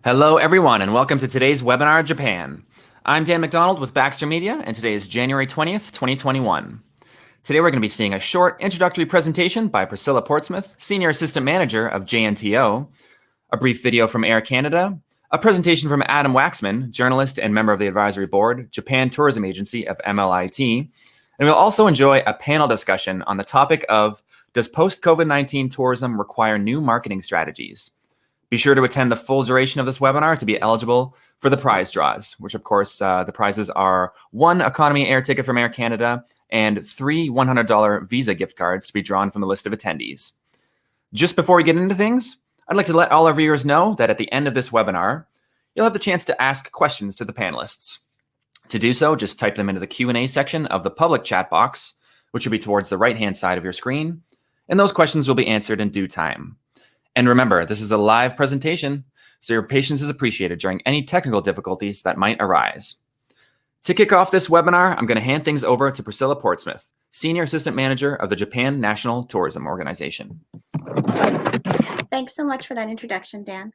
Hello, everyone, and welcome to today's webinar, Japan. I'm Dan McDonald with Baxter Media, and today is January 20th, 2021. Today, we're going to be seeing a short introductory presentation by Priscilla Portsmouth, Senior Assistant Manager of JNTO, a brief video from Air Canada, a presentation from Adam Waxman, journalist and member of the advisory board, Japan Tourism Agency of MLIT, and we'll also enjoy a panel discussion on the topic of, does post-COVID-19 tourism require new marketing strategies? Be sure to attend the full duration of this webinar to be eligible for the prize draws, which of course the prizes are 1 economy air ticket from Air Canada and 3 $100 Visa gift cards to be drawn from the list of attendees. Just before we get into things, I'd like to let all our viewers know that at the end of this webinar, you'll have the chance to ask questions to the panelists. To do so, just type them into the Q&A section of the public chat box, which will be towards the right-hand side of your screen, and those questions will be answered in due time. And remember, this is a live presentation, so your patience is appreciated during any technical difficulties that might arise. To kick off this webinar, I'm going to hand things over to Priscilla Portsmouth, Senior Assistant Manager of the Japan National Tourism Organization. Thanks so much for that introduction, Dan.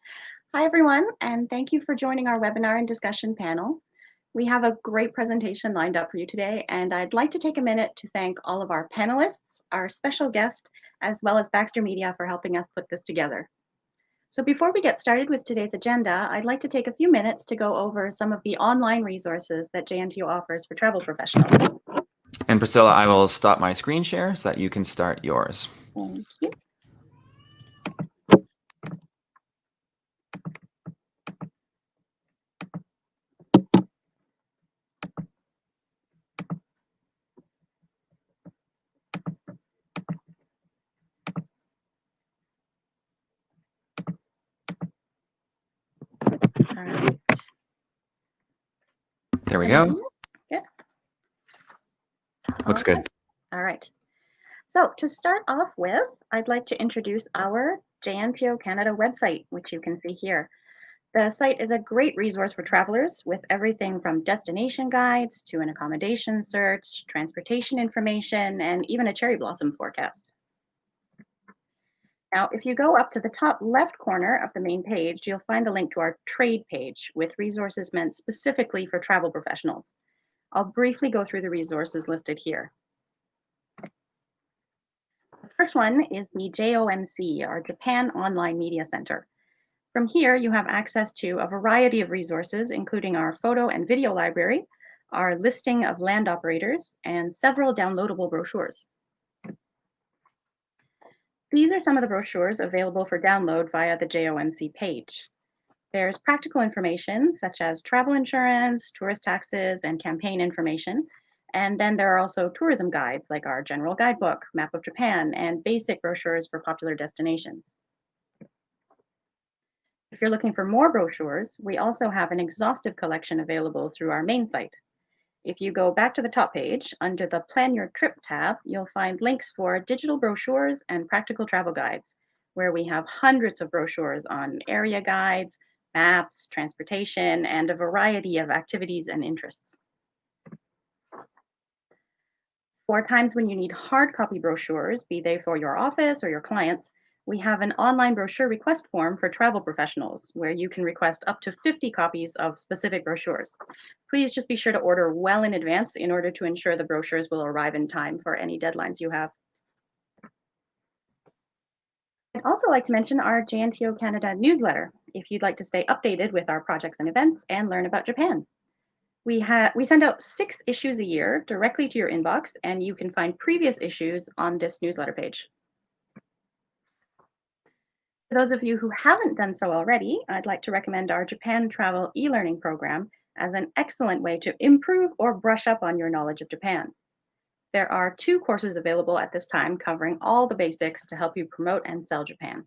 Hi, everyone, and thank you for joining our webinar and discussion panel. We have a great presentation lined up for you today, and I'd like to take a minute to thank all of our panelists, our special guest, as well as Baxter Media for helping us put this together. So before we get started with today's agenda, I'd like to take a few minutes to go over some of the online resources that JNTO offers for travel professionals. And Priscilla, I will stop my screen share so that you can start yours. Thank you. All right. There we go. Good. Looks good. All right. So to start off with, I'd like to introduce our JNTO Canada website, which you can see here. The site is a great resource for travelers with everything from destination guides to an accommodation search, transportation information, and even a cherry blossom forecast. Now, if you go up to the top left corner of the main page, you'll find the link to our trade page with resources meant specifically for travel professionals. I'll briefly go through the resources listed here. The first one is the JOMC, our Japan Online Media Center. From here, you have access to a variety of resources, including our photo and video library, our listing of land operators, and several downloadable brochures. These are some of the brochures available for download via the JOMC page. There's practical information such as travel insurance, tourist taxes, and campaign information. And then there are also tourism guides like our general guidebook, Map of Japan, and basic brochures for popular destinations. If you're looking for more brochures, we also have an exhaustive collection available through our main site. If you go back to the top page, under the Plan Your Trip tab, you'll find links for digital brochures and practical travel guides, where we have hundreds of brochures on area guides, maps, transportation, and a variety of activities and interests. For times when you need hard copy brochures, be they for your office or your clients, we have an online brochure request form for travel professionals where you can request up to 50 copies of specific brochures. Please just be sure to order well in advance in order to ensure the brochures will arrive in time for any deadlines you have. I'd also like to mention our JNTO Canada newsletter if you'd like to stay updated with our projects and events and learn about Japan. We send out 6 issues a year directly to your inbox, and you can find previous issues on this newsletter page. For those of you who haven't done so already, I'd like to recommend our Japan Travel e-learning program as an excellent way to improve or brush up on your knowledge of Japan. There are 2 courses available at this time covering all the basics to help you promote and sell Japan.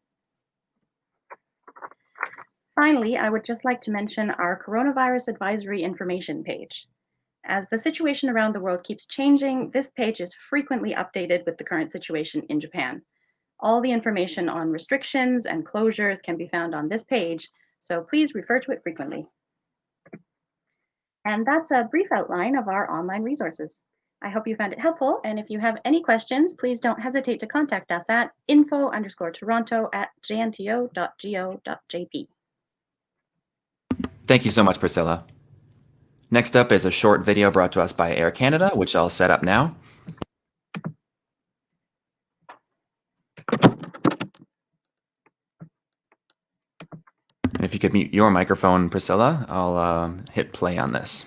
Finally, I would just like to mention our coronavirus advisory information page. As the situation around the world keeps changing, this page is frequently updated with the current situation in Japan. All the information on restrictions and closures can be found on this page, so please refer to it frequently. And that's a brief outline of our online resources. I hope you found it helpful, and if you have any questions, please don't hesitate to contact us at info_toronto@jnto.go.jp. Thank you so much, Priscilla. Next up is a short video brought to us by Air Canada, which I'll set up now. And if you could mute your microphone, Priscilla, I'll hit play on this.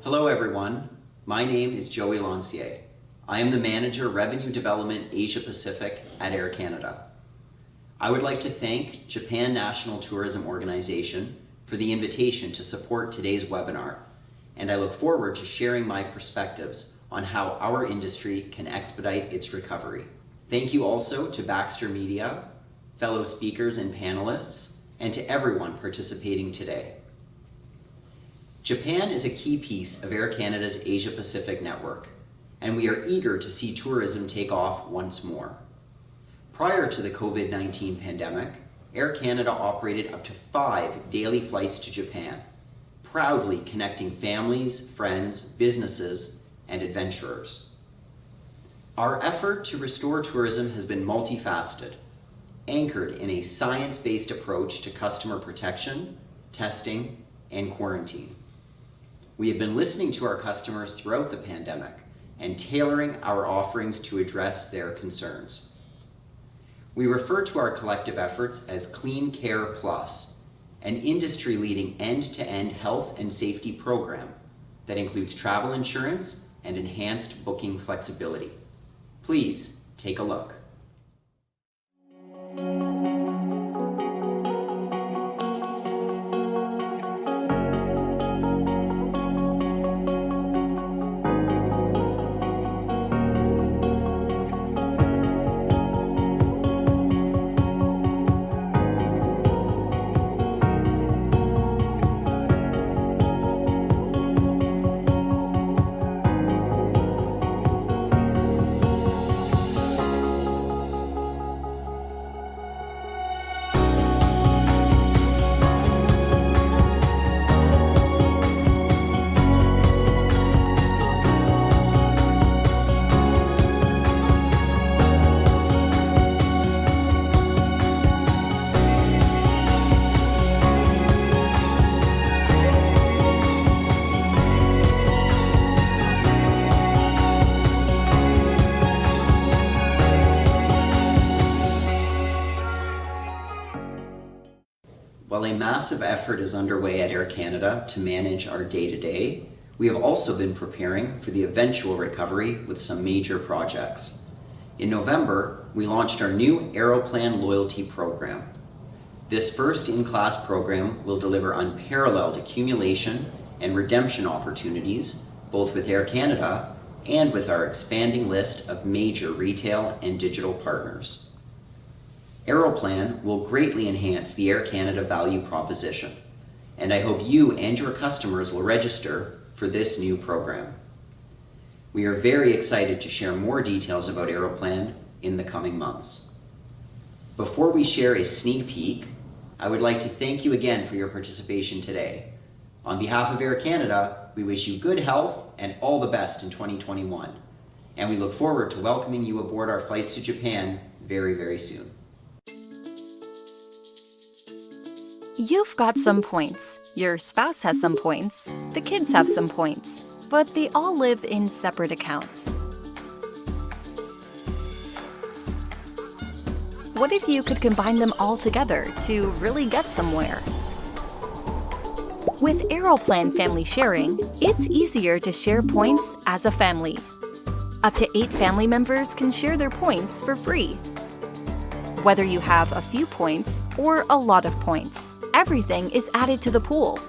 Hello everyone, my name is Joey Lancier. I am the Manager Revenue Development Asia Pacific at Air Canada. I would like to thank Japan National Tourism Organization for the invitation to support today's webinar, and I look forward to sharing my perspectives on how our industry can expedite its recovery. Thank you also to Baxter Media, fellow speakers and panelists, and to everyone participating today. Japan is a key piece of Air Canada's Asia Pacific network, and we are eager to see tourism take off once more. Prior to the COVID-19 pandemic, Air Canada operated up to 5 daily flights to Japan, proudly connecting families, friends, businesses, and adventurers. Our effort to restore tourism has been multifaceted, anchored in a science-based approach to customer protection, testing, and quarantine. We have been listening to our customers throughout the pandemic and tailoring our offerings to address their concerns. We refer to our collective efforts as Clean Care Plus, an industry-leading end-to-end health and safety program that includes travel insurance and enhanced booking flexibility. Please take a look. While a massive effort is underway at Air Canada to manage our day-to-day, we have also been preparing for the eventual recovery with some major projects. In November, we launched our new Aeroplan loyalty program. This first-in-class program will deliver unparalleled accumulation and redemption opportunities, both with Air Canada and with our expanding list of major retail and digital partners. Aeroplan will greatly enhance the Air Canada value proposition, and I hope you and your customers will register for this new program. We are very excited to share more details about Aeroplan in the coming months. Before we share a sneak peek, I would like to thank you again for your participation today. On behalf of Air Canada, we wish you good health and all the best in 2021. And we look forward to welcoming you aboard our flights to Japan very, very soon. You've got some points, your spouse has some points, the kids have some points, but they all live in separate accounts. What if you could combine them all together to really get somewhere? With Aeroplan Family Sharing, it's easier to share points as a family. Up to 8 family members can share their points for free. Whether you have a few points or a lot of points, everything is added to the pool.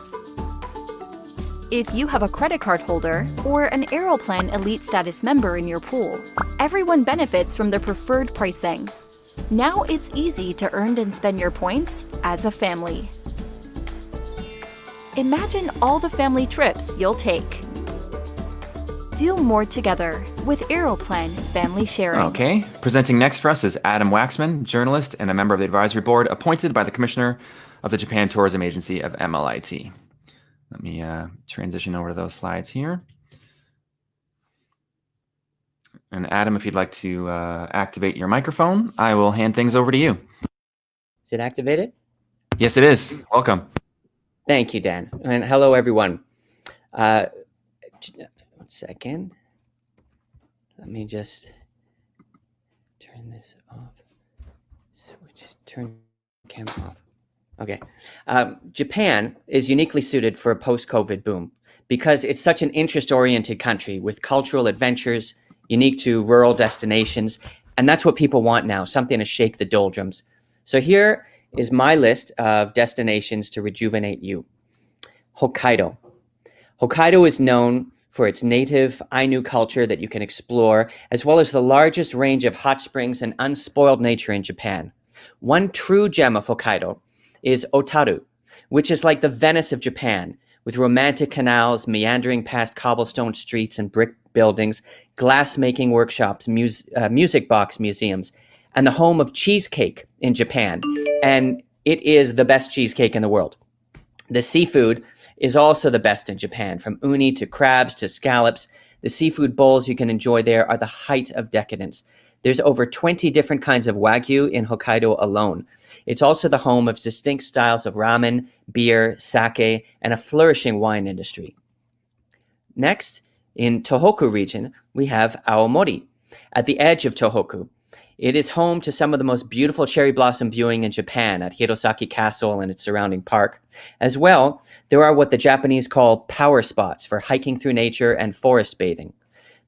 If you have a credit card holder or an Aeroplan Elite Status member in your pool, everyone benefits from the preferred pricing. Now it's easy to earn and spend your points as a family. Imagine all the family trips you'll take. Do more together with Aeroplan Family Sharing. Okay. Presenting next for us is Adam Waxman, journalist and a member of the advisory board appointed by the Commissioner of the Japan Tourism Agency of MLIT. Let me transition over to those slides here. And Adam, if you'd like to activate your microphone, I will hand things over to you. Is it activated? Yes, it is. Welcome. Thank you, Dan. And hello, everyone. 1 second. Let me just turn this off. Turn camera off. Okay. Japan is uniquely suited for a post-COVID boom because it's such an interest-oriented country with cultural adventures unique to rural destinations. And that's what people want now, something to shake the doldrums. So here is my list of destinations to rejuvenate you. Hokkaido. Hokkaido is known for its native Ainu culture that you can explore, as well as the largest range of hot springs and unspoiled nature in Japan. One true gem of Hokkaido is Otaru, which is like the Venice of Japan, with romantic canals meandering past cobblestone streets and brick buildings, glass-making workshops, music box museums, and the home of cheesecake in Japan. And it is the best cheesecake in the world. The seafood is also the best in Japan, from uni to crabs to scallops. The seafood bowls you can enjoy there are the height of decadence. There's over 20 different kinds of Wagyu in Hokkaido alone. It's also the home of distinct styles of ramen, beer, sake, and a flourishing wine industry. Next, in Tohoku region, we have Aomori, at the edge of Tohoku. It is home to some of the most beautiful cherry blossom viewing in Japan at Hirosaki Castle and its surrounding park. As well, there are what the Japanese call power spots for hiking through nature and forest bathing.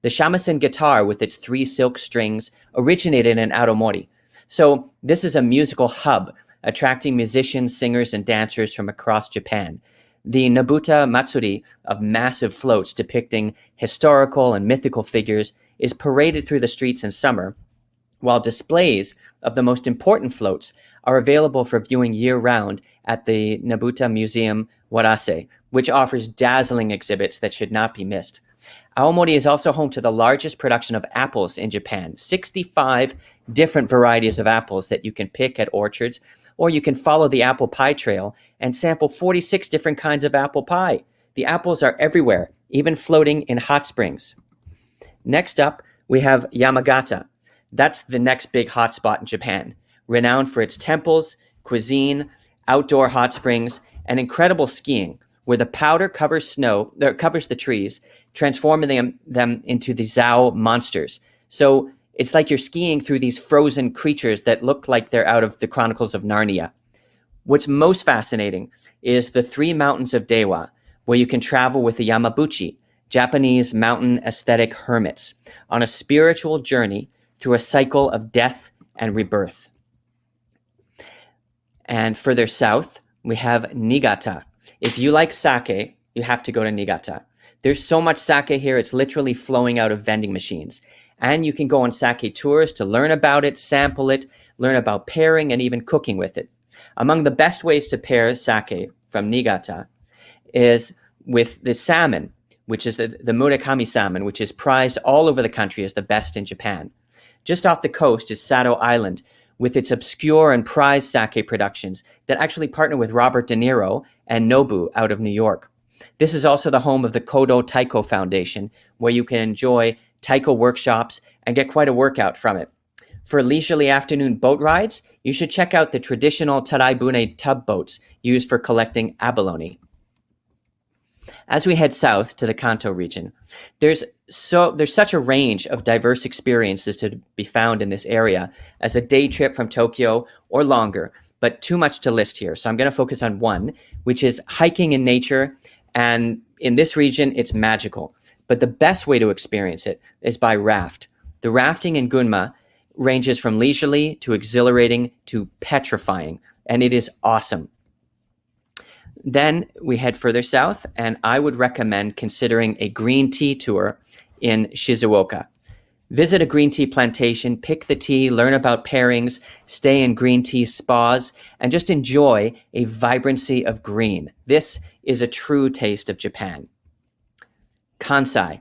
The shamisen guitar with its 3 silk strings originated in Aomori. So this is a musical hub, attracting musicians, singers, and dancers from across Japan. The Nabuta Matsuri of massive floats depicting historical and mythical figures is paraded through the streets in summer, while displays of the most important floats are available for viewing year-round at the Nabuta Museum Warase, which offers dazzling exhibits that should not be missed. Aomori is also home to the largest production of apples in Japan, 65 different varieties of apples that you can pick at orchards, or you can follow the apple pie trail and sample 46 different kinds of apple pie. The apples are everywhere, even floating in hot springs. Next up, we have Yamagata. That's the next big hotspot in Japan, renowned for its temples, cuisine, outdoor hot springs, and incredible skiing, where the powder covers the trees, transforming them into the Zao monsters. So it's like you're skiing through these frozen creatures that look like they're out of the Chronicles of Narnia. What's most fascinating is the 3 mountains of Dewa, where you can travel with the Yamabuchi, Japanese mountain aesthetic hermits, on a spiritual journey through a cycle of death and rebirth. And further south, we have Niigata. If you like sake, you have to go to Niigata. There's so much sake here, it's literally flowing out of vending machines. And you can go on sake tours to learn about it, sample it, learn about pairing, and even cooking with it. Among the best ways to pair sake from Niigata is with the salmon, which is the Murakami salmon, which is prized all over the country as the best in Japan. Just off the coast is Sado Island, with its obscure and prized sake productions that actually partner with Robert De Niro and Nobu out of New York. This is also the home of the Kodo Taiko Foundation, where you can enjoy taiko workshops and get quite a workout from it. For leisurely afternoon boat rides, you should check out the traditional taraibune tub boats used for collecting abalone. As we head south to the Kanto region, there's such a range of diverse experiences to be found in this area as a day trip from Tokyo or longer, but too much to list here. So I'm going to focus on one, which is hiking in nature. And in this region, it's magical. But the best way to experience it is by raft. The rafting in Gunma ranges from leisurely to exhilarating to petrifying, and it is awesome. Then we head further south, and I would recommend considering a green tea tour in Shizuoka. Visit a green tea plantation, pick the tea, learn about pairings, stay in green tea spas, and just enjoy a vibrancy of green. This is a true taste of Japan. Kansai.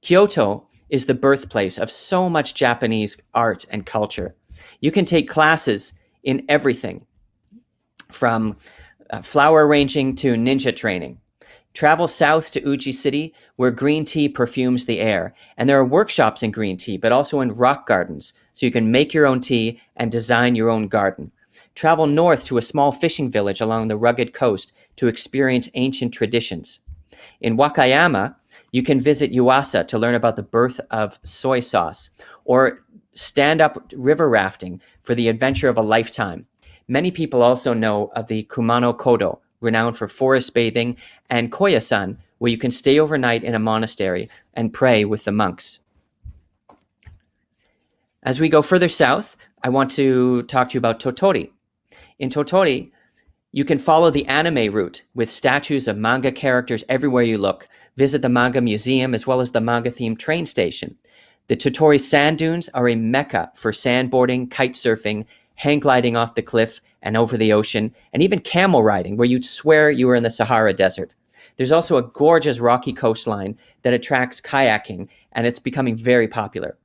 Kyoto is the birthplace of so much Japanese art and culture. You can take classes in everything from flower arranging to ninja training. Travel south to Uji City, where green tea perfumes the air. And there are workshops in green tea, but also in rock gardens, so you can make your own tea and design your own garden. Travel north to a small fishing village along the rugged coast to experience ancient traditions. In Wakayama, you can visit Yuasa to learn about the birth of soy sauce, or stand up river rafting for the adventure of a lifetime. Many people also know of the Kumano Kodo, renowned for forest bathing, and Koyasan, where you can stay overnight in a monastery and pray with the monks. As we go further south, I want to talk to you about Tottori. In Tottori, you can follow the anime route with statues of manga characters everywhere you look. Visit the manga museum as well as the manga-themed train station. The Tottori sand dunes are a mecca for sandboarding, kite surfing, hang gliding off the cliff and over the ocean, and even camel riding, where you'd swear you were in the Sahara Desert. There's also a gorgeous rocky coastline that attracts kayaking, and it's becoming very popular.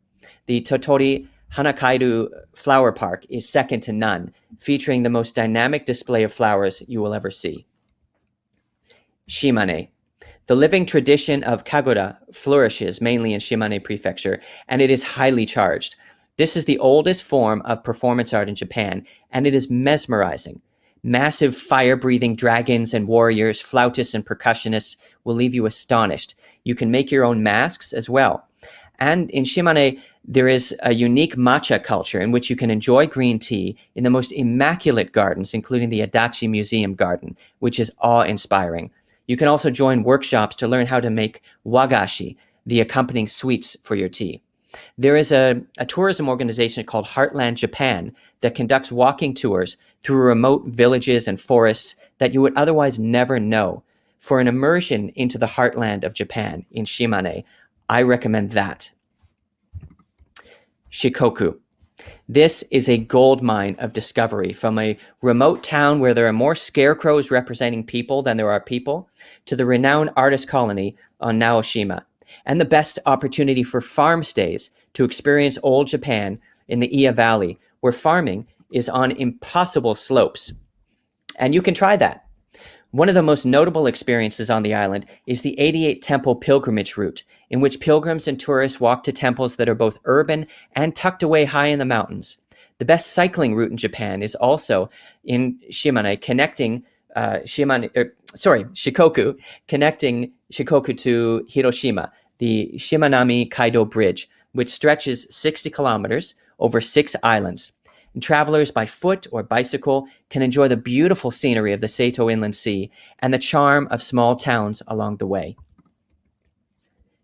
The Tottori Hanakairu Flower Park is second to none, featuring the most dynamic display of flowers you will ever see. Shimane. The living tradition of kagoda flourishes mainly in Shimane Prefecture, and it is highly charged. This is the oldest form of performance art in Japan, and it is mesmerizing. Massive fire-breathing dragons and warriors, flautists and percussionists will leave you astonished. You can make your own masks as well. And in Shimane, there is a unique matcha culture in which you can enjoy green tea in the most immaculate gardens, including the Adachi Museum Garden, which is awe-inspiring. You can also join workshops to learn how to make wagashi, the accompanying sweets for your tea. There is a tourism organization called Heartland Japan that conducts walking tours through remote villages and forests that you would otherwise never know. For an immersion into the heartland of Japan in Shimane, I recommend that. Shikoku. This is a gold mine of discovery, from a remote town where there are more scarecrows representing people than there are people, to the renowned artist colony on Naoshima, and the best opportunity for farm stays to experience old Japan in the Iya Valley, where farming is on impossible slopes. And you can try that. One of the most notable experiences on the island is the 88 Temple pilgrimage route, in which pilgrims and tourists walk to temples that are both urban and tucked away high in the mountains. The best cycling route in Japan is also in Shimane, Shikoku, connecting Shikoku to Hiroshima, the Shimanami Kaido Bridge, which stretches 60 kilometers over 6 islands. And travelers by foot or bicycle can enjoy the beautiful scenery of the Seto Inland Sea and the charm of small towns along the way.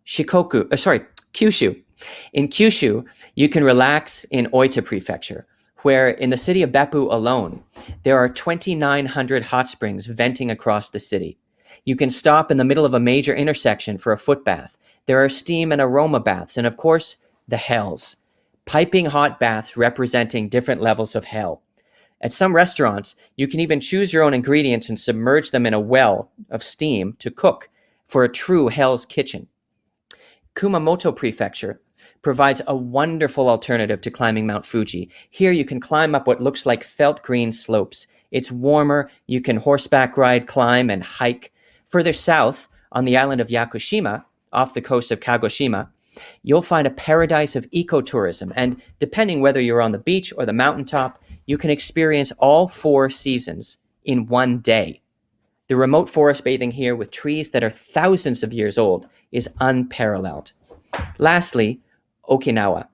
Kyushu. In Kyushu, you can relax in Oita Prefecture, where in the city of Beppu alone, there are 2,900 hot springs venting across the city. You can stop in the middle of a major intersection for a foot bath. There are steam and aroma baths, and of course, the hells. Piping hot baths representing different levels of hell. At some restaurants, you can even choose your own ingredients and submerge them in a well of steam to cook. for a true Hell's Kitchen. Kumamoto Prefecture provides a wonderful alternative to climbing Mount Fuji. Here you can climb up what looks like felt green slopes. It's warmer, you can horseback ride, climb, and hike. Further south, on the island of Yakushima, off the coast of Kagoshima, you'll find a paradise of ecotourism, and depending whether you're on the beach or the mountaintop, you can experience all 4 seasons in one day. The remote forest bathing here with trees that are thousands of years old is unparalleled. Lastly, Okinawa.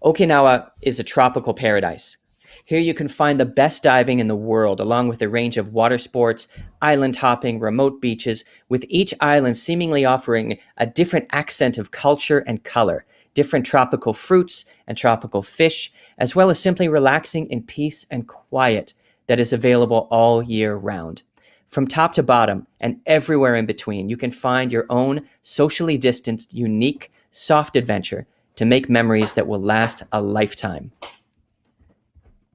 Okinawa is a tropical paradise. Here you can find the best diving in the world, along with a range of water sports, island hopping, remote beaches, with each island seemingly offering a different accent of culture and color, different tropical fruits and tropical fish, as well as simply relaxing in peace and quiet that is available all year round. From top to bottom and everywhere in between, you can find your own socially distanced, unique, soft adventure to make memories that will last a lifetime.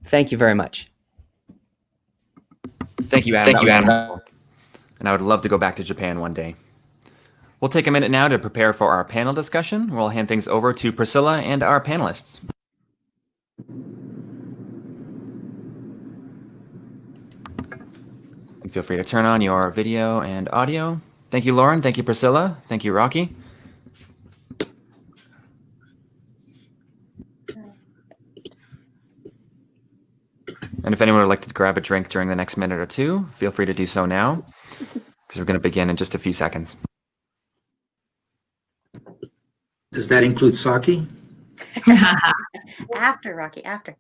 Thank you very much. Thank you, Adam. That was wonderful. And I would love to go back to Japan one day. We'll take a minute now to prepare for our panel discussion. We'll hand things over to Priscilla and our panelists. And feel free to turn on your video and audio. Thank you, Lauren. Thank you, Priscilla. Thank you, Rocky. And if anyone would like to grab a drink during the next minute or two, feel free to do so now, because we're going to begin in just a few seconds. Does that include sake? After, Rocky, after.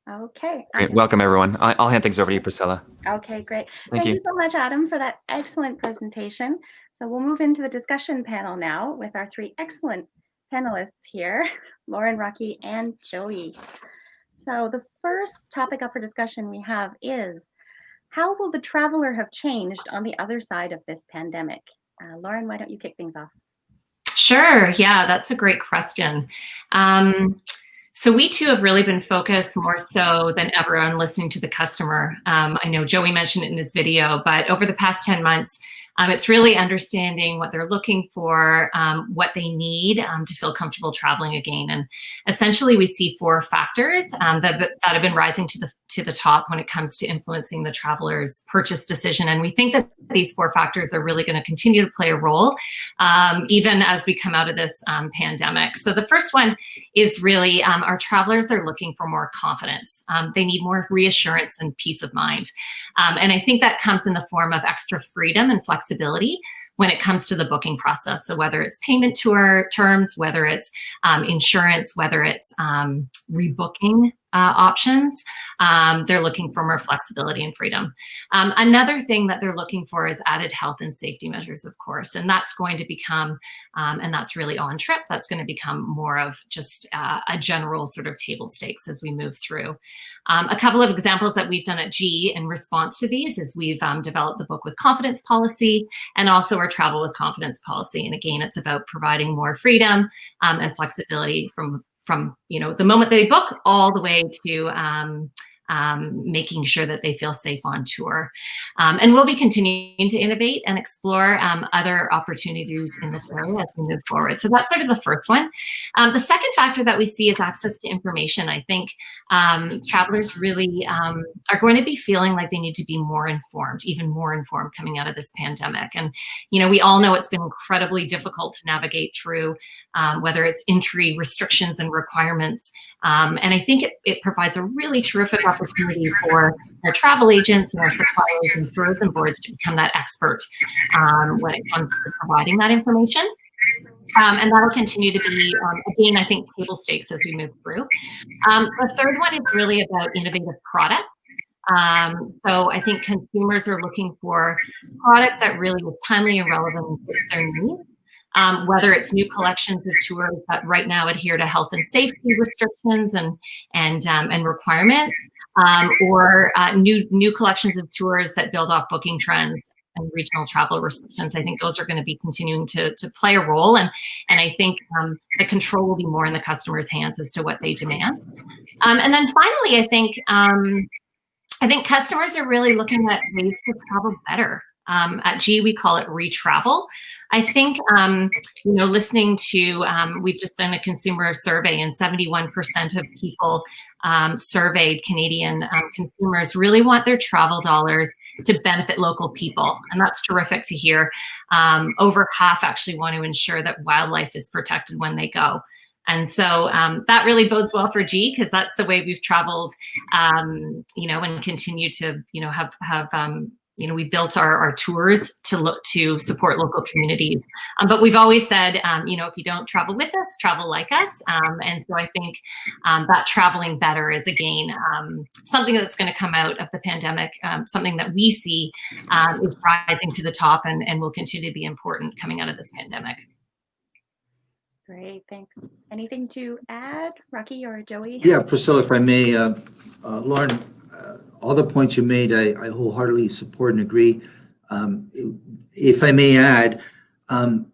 Okay. Great. Welcome, everyone. I'll hand things over to you, Priscilla. Okay, great. Thank you. You so much, Adam, for that excellent presentation. So we'll move into the discussion panel now with our 3 excellent panelists here, Lauren, Rocky, and Joey. So the first topic up for discussion we have is, how will the traveler have changed on the other side of this pandemic? Lauren, why don't you kick things off? Sure. Yeah, that's a great question. So we too have really been focused more so than ever on listening to the customer. I know Joey mentioned it in his video, but over the past 10 months, it's really understanding what they're looking for, what they need to feel comfortable traveling again. And essentially, we see 4 factors that have been rising to the top when it comes to influencing the traveler's purchase decision. And we think that these 4 factors are really going to continue to play a role even as we come out of this pandemic. So the first one is really our travelers are looking for more confidence. They need more reassurance and peace of mind. And I think that comes in the form of extra freedom and flexibility when it comes to the booking process. So whether it's payment terms, whether it's insurance, whether it's rebooking options, they're looking for more flexibility and freedom. Another thing that they're looking for is added health and safety measures, of course, and that's going to become, and that's really on trip, that's going to become more of just a general sort of table stakes as we move through. A couple of examples that we've done at G in response to these is we've developed the Book with Confidence policy and also our Travel with Confidence policy. And again, it's about providing more freedom and flexibility from the moment they book all the way to making sure that they feel safe on tour. And we'll be continuing to innovate and explore other opportunities in this area as we move forward. So that's sort of the first one. The second factor that we see is access to information. I think travelers really are going to be feeling like they need to be more informed, even more informed coming out of this pandemic. And, we all know it's been incredibly difficult to navigate through whether it's entry restrictions and requirements. And I think it provides a really terrific opportunity for our travel agents and our suppliers and tourism boards to become that expert when it comes to providing that information. And that'll continue to be, again, I think, table stakes as we move through. The third one is really about innovative product. So I think consumers are looking for product that really is timely and relevant and fits their needs. Whether it's new collections of tours that right now adhere to health and safety restrictions and requirements, or new collections of tours that build off booking trends and regional travel restrictions. I think those are going to be continuing to play a role, and I think the control will be more in the customer's hands as to what they demand. And then finally, I think I think customers are really looking at ways to travel better. At G, we call it retravel. I think, listening to, we've just done a consumer survey, and 71% of people surveyed, Canadian consumers, really want their travel dollars to benefit local people. And that's terrific to hear. Over half actually want to ensure that wildlife is protected when they go. And so that really bodes well for G, because that's the way we've traveled, and continue to, we built our tours to look to support local communities. But we've always said, if you don't travel with us, travel like us. And so I think that traveling better is, again, something that's going to come out of the pandemic, something that we see is rising to the top and will continue to be important coming out of this pandemic. Great, thanks. Anything to add, Rocky or Joey? Yeah, Priscilla, if I may, Lauren, all the points you made, I wholeheartedly support and agree. If I may add, when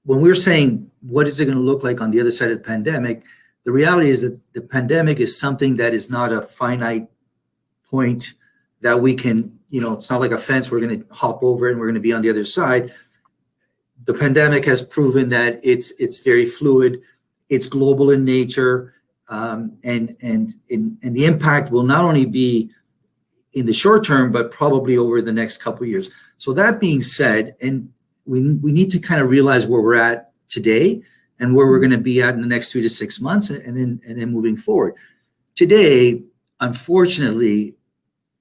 we're saying what is it going to look like on the other side of the pandemic, the reality is that the pandemic is something that is not a finite point that we can, it's not like a fence we're going to hop over and we're going to be on the other side. The pandemic has proven that it's very fluid, it's global in nature, and the impact will not only be in the short term, but probably over the next couple of years. So that being said, and we need to kind of realize where we're at today and where we're going to be at in the next 3 to 6 months, and then moving forward. Today, unfortunately,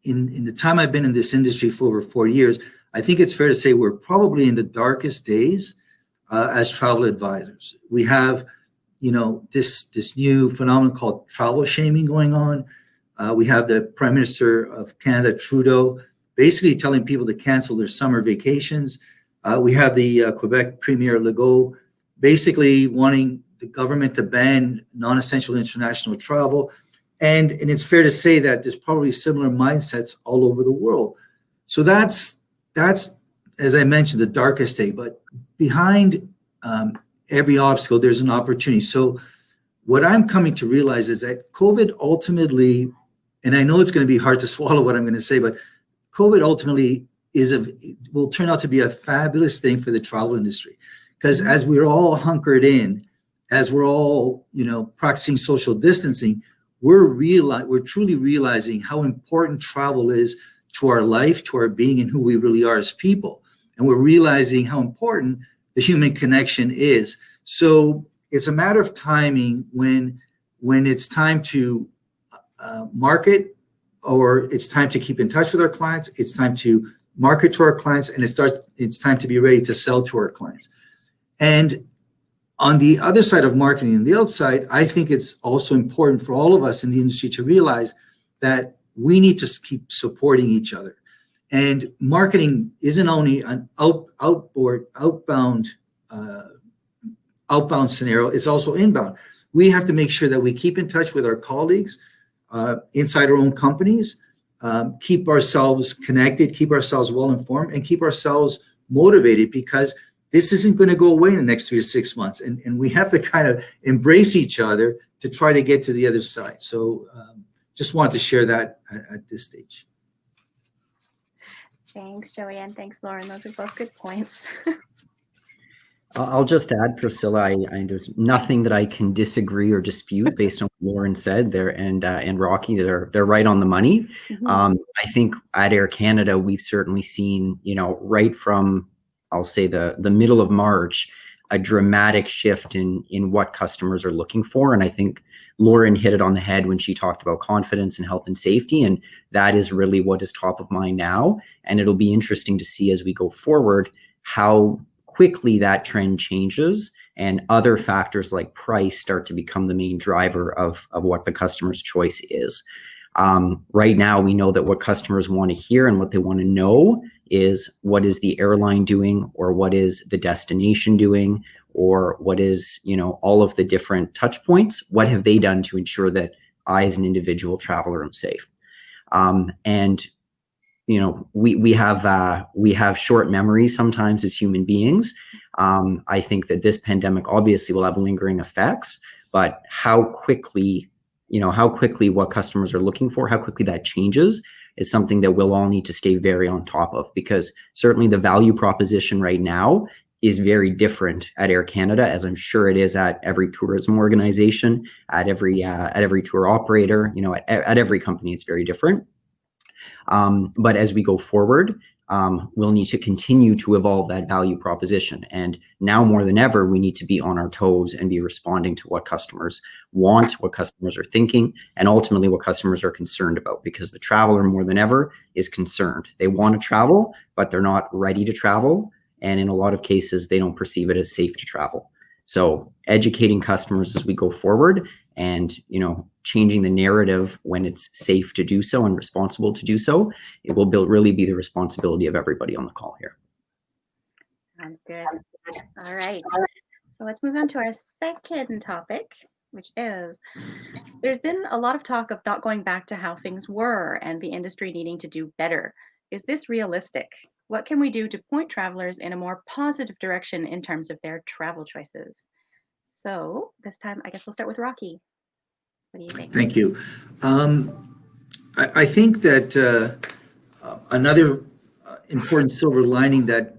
in the time I've been in this industry for over 4 years, I think it's fair to say we're probably in the darkest days as travel advisors. We have, this new phenomenon called travel shaming going on. We have the Prime Minister of Canada, Trudeau, basically telling people to cancel their summer vacations. We have the Quebec Premier Legault basically wanting the government to ban non-essential international travel. And it's fair to say that there's probably similar mindsets all over the world. So that's, as I mentioned, the darkest day, but behind every obstacle, there's an opportunity. So what I'm coming to realize is that COVID ultimately, and I know it's going to be hard to swallow what I'm going to say, but COVID ultimately will turn out to be a fabulous thing for the travel industry. Because as we're all hunkered in, as we're all, practicing social distancing, we're truly realizing how important travel is to our life, to our being, and who we really are as people. And we're realizing how important the human connection is. So it's a matter of timing when it's time to market, or it's time to keep in touch with our clients. It's time to market to our clients, and it's time to be ready to sell to our clients. And on the other side of marketing, on the outside, I think it's also important for all of us in the industry to realize that we need to keep supporting each other. And marketing isn't only an outbound scenario, it's also inbound. We have to make sure that we keep in touch with our colleagues inside our own companies, keep ourselves connected, keep ourselves well informed, and keep ourselves motivated, because this isn't going to go away in the next 3 to 6 months. And we have to kind of embrace each other to try to get to the other side. So just wanted to share that at this stage. Thanks, Joey, and thanks, Lauren. Those are both good points. I'll just add, Priscilla, I there's nothing that I can disagree or dispute based on what Lauren said there, and Rocky, they're right on the money. Mm-hmm. I think at Air Canada, we've certainly seen, right from, I'll say the middle of March, a dramatic shift in what customers are looking for. And I think Lauren hit it on the head when she talked about confidence and health and safety. And that is really what is top of mind now. And it'll be interesting to see as we go forward how quickly that trend changes and other factors like price start to become the main driver of what the customer's choice is. Right now, we know that what customers want to hear and what they want to know is what is the airline doing, or what is the destination doing, or what is, all of the different touch points. What have they done to ensure that I, as an individual traveler, am safe? And we have short memories sometimes as human beings. I think that this pandemic obviously will have lingering effects, but how quickly how quickly what customers are looking for, how quickly that changes is something that we'll all need to stay very on top of, because certainly the value proposition right now is very different at Air Canada, as I'm sure it is at every tourism organization, at every tour operator, at every company, it's very different. But as we go forward, we'll need to continue to evolve that value proposition. And now more than ever, we need to be on our toes and be responding to what customers want, what customers are thinking, and ultimately what customers are concerned about, because the traveler more than ever is concerned. They want to travel, but they're not ready to travel. And in a lot of cases, they don't perceive it as safe to travel. So educating customers as we go forward and, changing the narrative when it's safe to do so and responsible to do so, it will really be the responsibility of everybody on the call here. Sounds good. All right. So let's move on to our second topic, which is, there's been a lot of talk of not going back to how things were and the industry needing to do better. Is this realistic? What can we do to point travelers in a more positive direction in terms of their travel choices? So this time, I guess we'll start with Rocky. What do you think? Thank you. I think that another important silver lining that's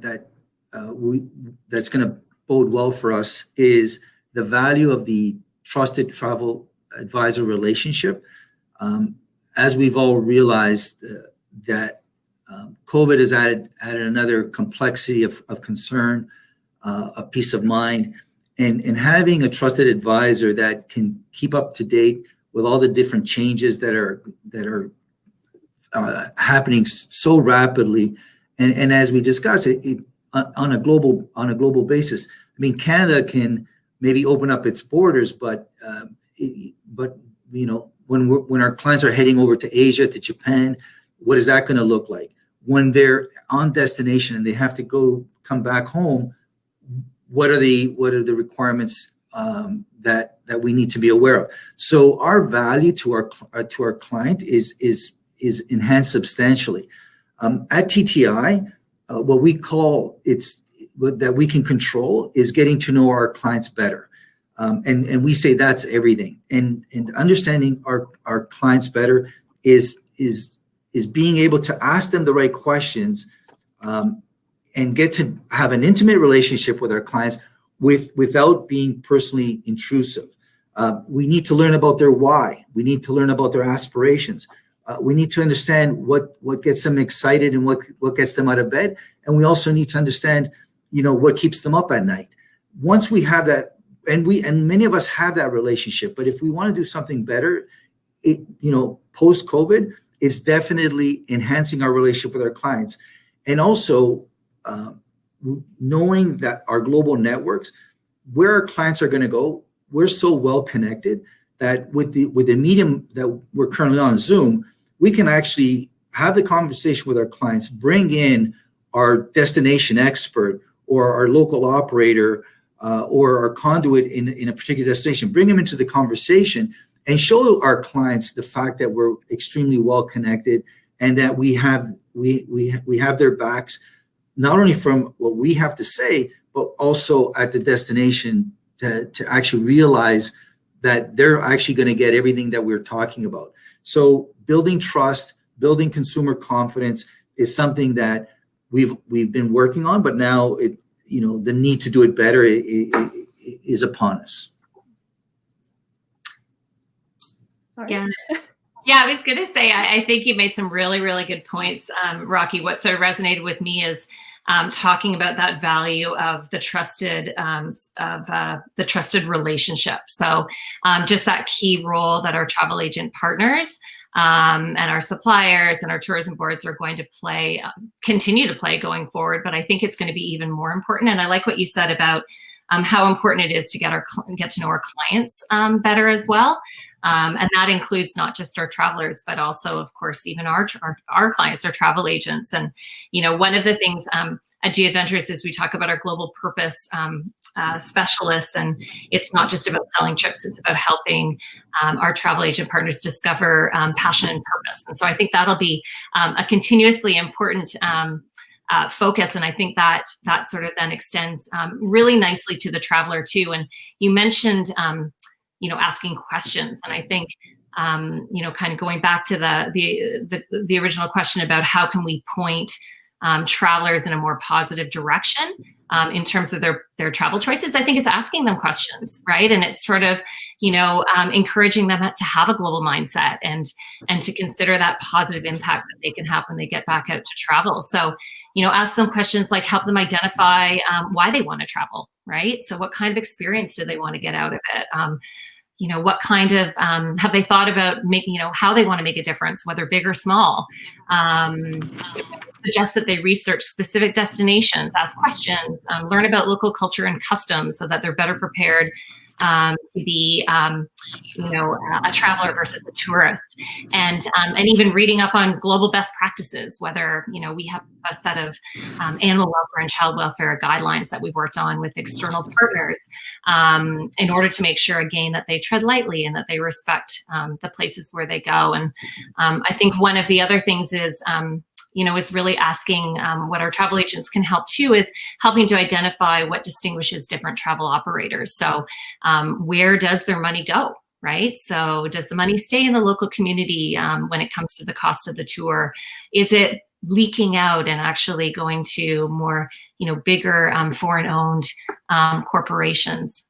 going to bode well for us is the value of the trusted travel advisor relationship. As we've all realized that COVID has added another complexity of concern, of peace of mind. And having a trusted advisor that can keep up to date with all the different changes that are happening so rapidly, and as we discussed on a global basis. I mean, Canada can maybe open up its borders, but when our clients are heading over to Asia, to Japan, what is that going to look like? When they're on destination and they have to come back home, what are the requirements that we need to be aware of? So our value to our client is enhanced substantially. At TTI, what we call that we can control is getting to know our clients better, and we say that's everything. And understanding our clients better is being able to ask them the right questions. And get to have an intimate relationship with our clients without being personally intrusive. We need to learn about their why. We need to learn about their aspirations. We need to understand what gets them excited and what gets them out of bed. And we also need to understand, what keeps them up at night. Once we have that, and many of us have that relationship, but if we want to do something better, post-COVID, it's definitely enhancing our relationship with our clients. And also, knowing that our global networks, where our clients are going to go, we're so well connected that with the medium that we're currently on, Zoom, we can actually have the conversation with our clients, bring in our destination expert or our local operator or our conduit in a particular destination, bring them into the conversation and show our clients the fact that we're extremely well connected and that we have their backs, not only from what we have to say, but also at the destination to actually realize that they're actually going to get everything that we're talking about. So building trust, building consumer confidence is something that we've been working on, but now the need to do it better is upon us. Yeah. Yeah, I was going to say, I think you made some really, really good points, Rocky. What sort of resonated with me is talking about that value of the trusted relationship. So just that key role that our travel agent partners and our suppliers and our tourism boards are going to continue to play going forward. But I think it's going to be even more important. And I like what you said about how important it is to get to know our clients better as well. And that includes not just our travelers, but also, of course, even our clients, our travel agents. And, one of the things at G Adventures is we talk about our global purpose specialists. And it's not just about selling trips, it's about helping our travel agent partners discover passion and purpose. And so I think that'll be a continuously important focus. And I think that sort of then extends really nicely to the traveler too. And you mentioned, asking questions. And I think kind of going back to the original question about how can we point travelers in a more positive direction in terms of their travel choices. I think it's asking them questions, right? And it's sort of, encouraging them to have a global mindset and to consider that positive impact that they can have when they get back out to travel. So, ask them questions like help them identify why they want to travel, right? So what kind of experience do they want to get out of it? What kind of, have they thought about making, how they want to make a difference, whether big or small? Suggest that they research specific destinations, ask questions, learn about local culture and customs so that they're better prepared to be, a traveler versus a tourist, and even reading up on global best practices. Whether we have a set of animal welfare and child welfare guidelines that we've worked on with external partners in order to make sure again that they tread lightly and that they respect the places where they go. And I think one of the other things is is really asking what our travel agents can help too, is helping to identify what distinguishes different travel operators. So where does their money go, right? So does the money stay in the local community when it comes to the cost of the tour? Is it leaking out and actually going to more, bigger foreign-owned corporations?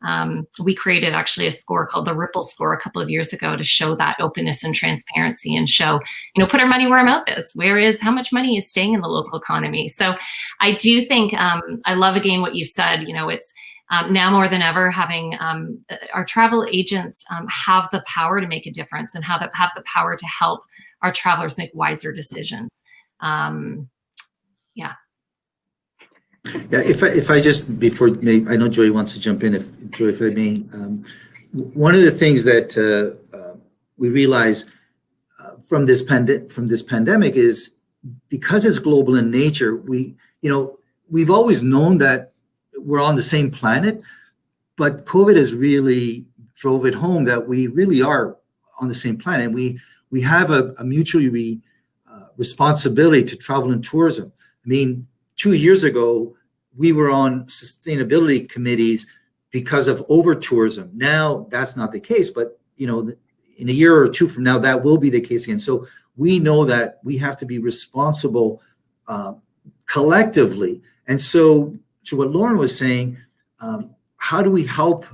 We created actually a score called the Ripple Score a couple of years ago to show that openness and transparency and show, put our money where our mouth is. How much money is staying in the local economy? So I do think, I love again what you said, it's now more than ever having our travel agents have the power to make a difference and have the power to help our travelers make wiser decisions. Yeah. If I just, before, I know Joy wants to jump in, if I may, one of the things that we realize from this pandemic is, because it's global in nature, we've always known that we're on the same planet, but COVID has really drove it home that we really are on the same planet. We have a mutually responsibility to travel and tourism. I mean, 2 years ago, we were on sustainability committees because of over tourism. Now that's not the case, but in a year or two from now, that will be the case again. So we know that we have to be responsible collectively. And so to what Lauren was saying, how do we help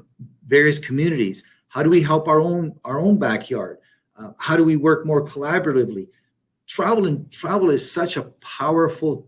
various communities? How do we help our own backyard? How do we work more collaboratively? Travel is such a powerful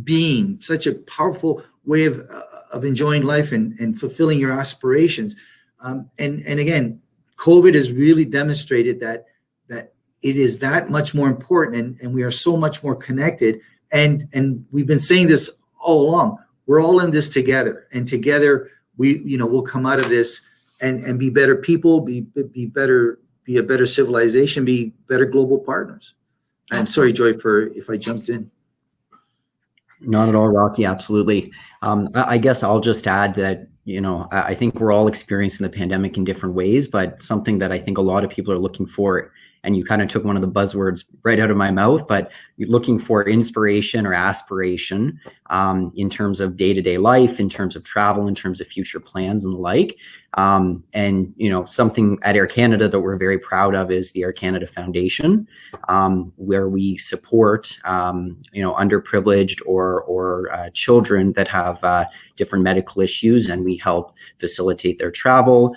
being, such a powerful way of enjoying life and fulfilling your aspirations. And again, COVID has really demonstrated that it is that much more important, and we are so much more connected. And we've been saying this all along. We're all in this together, and together we'll come out of this and be better people, be a better civilization, be better global partners. I'm sorry, Joy, if I jumped in. Not at all, Rocky. Absolutely. I guess I'll just add that, I think we're all experiencing the pandemic in different ways, but something that I think a lot of people are looking for, and you kind of took one of the buzzwords right out of my mouth, but you're looking for inspiration or aspiration in terms of day-to-day life, in terms of travel, in terms of future plans and the like. And, something at Air Canada that we're very proud of is the Air Canada Foundation, where we support, underprivileged or children that have different medical issues, and we help facilitate their travel.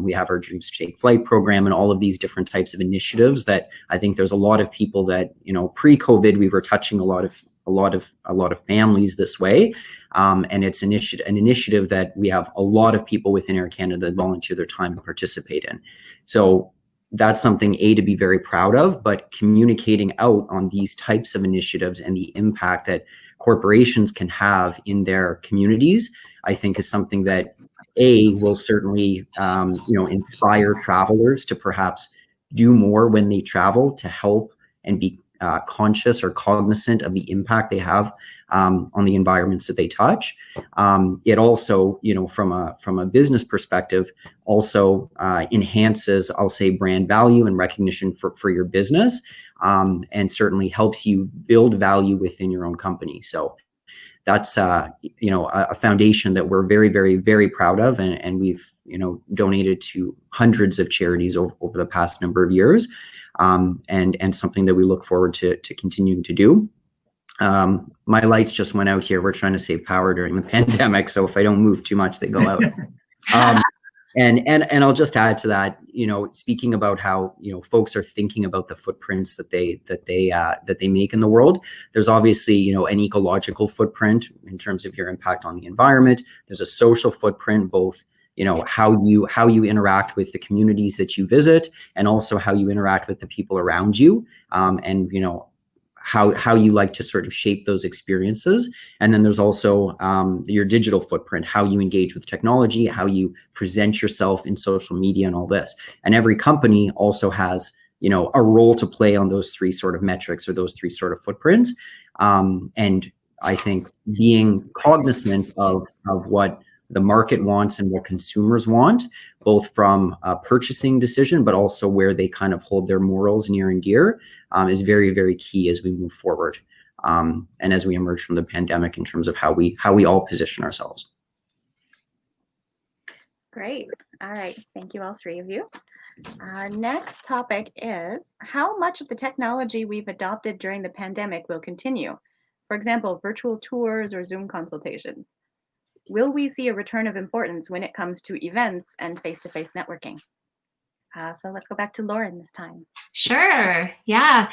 We have our Dreams Take Flight program and all of these different types of initiatives that I think there's a lot of people that, pre-COVID, we were touching a lot of families this way. And it's an initiative that we have a lot of people within Air Canada that volunteer their time and participate in. So that's something to be very proud of, but communicating out on these types of initiatives and the impact that corporations can have in their communities, I think is something that will certainly, inspire travelers to perhaps do more when they travel, to help and be conscious or cognizant of the impact they have on the environments that they touch. It also, from a business perspective, also enhances, I'll say, brand value and recognition for your business, and certainly helps you build value within your own company. So that's a foundation that we're very, very, very proud of, and we've donated to hundreds of charities over the past number of years, and something that we look forward to continuing to do. My lights just went out here. We're trying to save power during the pandemic, so if I don't move too much, they go out. And I'll just add to that, speaking about how folks are thinking about the footprints that they make in the world. There's obviously an ecological footprint in terms of your impact on the environment. There's a social footprint, both how you interact with the communities that you visit, and also how you interact with the people around you, and how you like to sort of shape those experiences. And then there's also your digital footprint, how you engage with technology, how you present yourself in social media and all this. And every company also has, a role to play on those three sort of metrics, or those three sort of footprints. And I think being cognizant of what the market wants and what consumers want, both from a purchasing decision, but also where they kind of hold their morals near and dear, is very, very key as we move forward, and as we emerge from the pandemic, in terms of how we all position ourselves. Great. All right. Thank you, all three of you. Our next topic is how much of the technology we've adopted during the pandemic will continue. For example, virtual tours or Zoom consultations. Will we see a return of importance when it comes to events and face-to-face networking? So let's go back to Lauren this time. Sure. Yeah.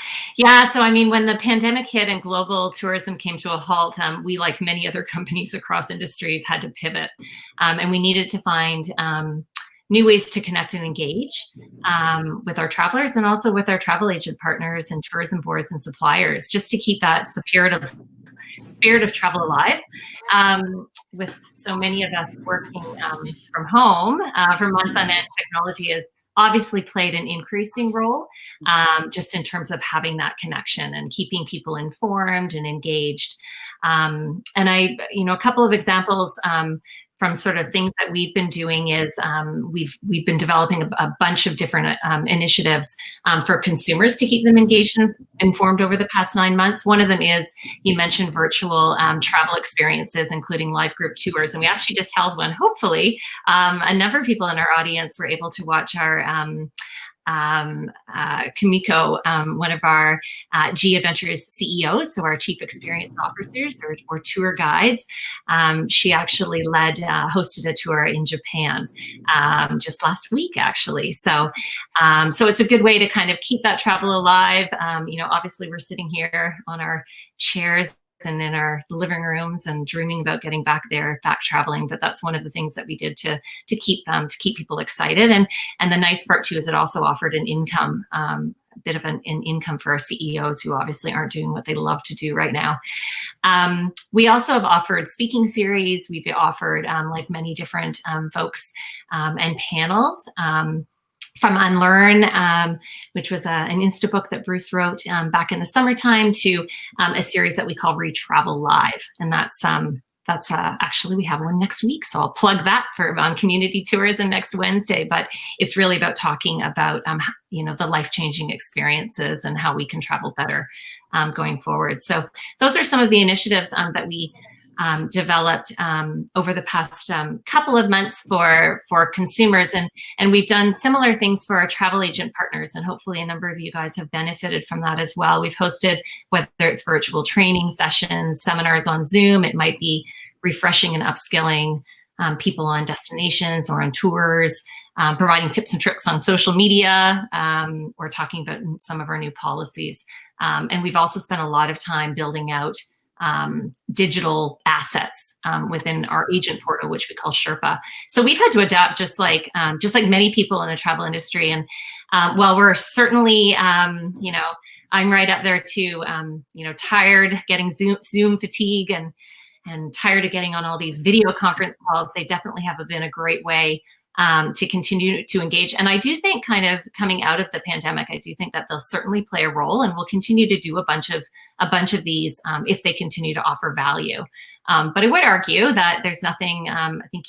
So, when the pandemic hit and global tourism came to a halt, we, like many other companies across industries, had to pivot. And we needed to find new ways to connect and engage with our travelers, and also with our travel agent partners and tourism boards and suppliers, just to keep that spirit of travel alive. With so many of us working from home for months on end, technology has obviously played an increasing role, just in terms of having that connection and keeping people informed and engaged. And a couple of examples from sort of things that we've been doing is we've been developing a bunch of different initiatives for consumers to keep them engaged and informed over the past 9 months. One of them is, you mentioned virtual travel experiences, including live group tours. And we actually just held one. Hopefully, a number of people in our audience were able to watch our Kamiko, one of our G Adventures CEOs, so our chief experience officers or tour guides. She actually hosted a tour in Japan just last week, actually. So it's a good way to kind of keep that travel alive. Obviously we're sitting here on our chairs and in our living rooms and dreaming about getting back traveling. But that's one of the things that we did to keep people excited. And the nice part too is it also offered an income, a bit of an income for our CEOs, who obviously aren't doing what they love to do right now. We also have offered speaking series. We've offered like many different folks and panels. From Unlearn, which was an Instabook that Bruce wrote back in the summertime, to a series that we call Retravel Live. And that's actually, we have one next week. So I'll plug that for community tourism next Wednesday. But it's really about talking about, the life-changing experiences and how we can travel better going forward. So those are some of the initiatives that we developed over the past couple of months for consumers, and we've done similar things for our travel agent partners, and hopefully a number of you guys have benefited from that as well. We've hosted, whether it's virtual training sessions, seminars on Zoom, it might be refreshing and upskilling people on destinations or on tours, providing tips and tricks on social media, or talking about some of our new policies. And we've also spent a lot of time building out digital assets within our agent portal, which we call Sherpa. So we've had to adapt, just like many people in the travel industry. And while we're certainly, I'm right up there too, tired, getting Zoom fatigue and tired of getting on all these video conference calls, they definitely have been a great way to continue to engage. And I do think, kind of coming out of the pandemic, I do think that they'll certainly play a role, and we'll continue to do a bunch of these if they continue to offer value. But I would argue that there's nothing, I think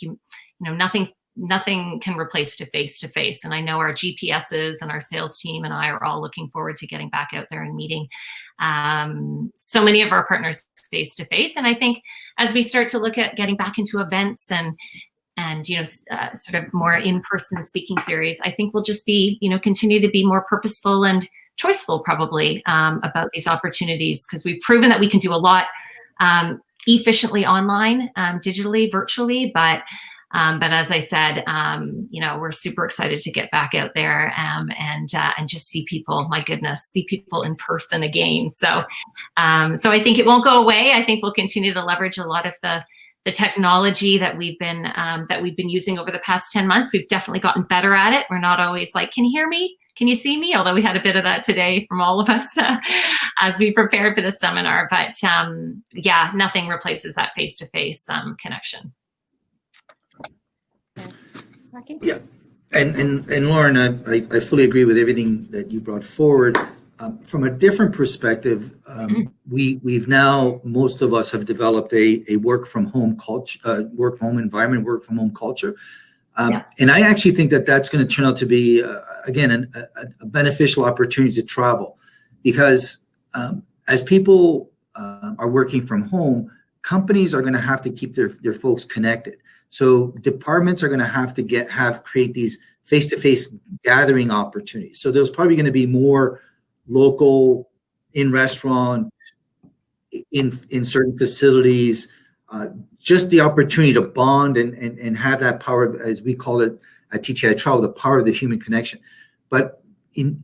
nothing can replace face to face. And I know our GPSs and our sales team and I are all looking forward to getting back out there and meeting so many of our partners face to face. And I think as we start to look at getting back into events and sort of more in-person speaking series, I think we'll just be, continue to be more purposeful and choiceful probably about these opportunities, because we've proven that we can do a lot efficiently online, digitally, virtually, but as I said, we're super excited to get back out there and just see people. My goodness, see people in person again. So I think it won't go away. I think we'll continue to leverage a lot of the technology that we've been using over the past 10 months. We've definitely gotten better at it. We're not always like, can you hear me? Can you see me? Although we had a bit of that today from all of us as we prepared for the seminar. But nothing replaces that face-to-face connection. Yeah, and Lauren, I fully agree with everything that you brought forward. From a different perspective, we've now, most of us have developed a work from home culture, work from home environment, work from home culture. And I actually think that that's going to turn out to be, again, a beneficial opportunity to travel, because as people are working from home, companies are going to have to keep their folks connected. So departments are going to have to create these face-to-face gathering opportunities. So there's probably going to be more local, in restaurant, in certain facilities, just the opportunity to bond and have that power, as we call it at TTI Travel, the power of the human connection. But in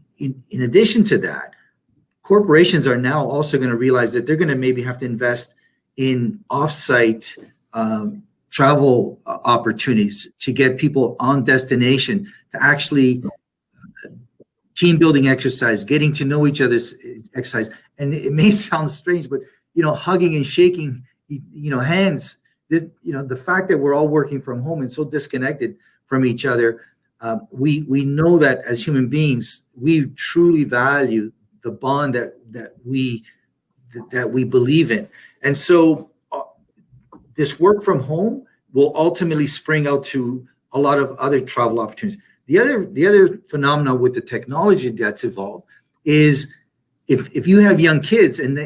addition to that, corporations are now also going to realize that they're going to maybe have to invest in offsite travel opportunities to get people on destination, to actually team building exercise, getting to know each other's exercise. And it may sound strange, but hugging and shaking hands, the fact that we're all working from home and so disconnected from each other, we know that as human beings, we truly value the bond that we believe in. And so this work from home will ultimately spring out to a lot of other travel opportunities. The other phenomenon with the technology that's evolved is if you have young kids and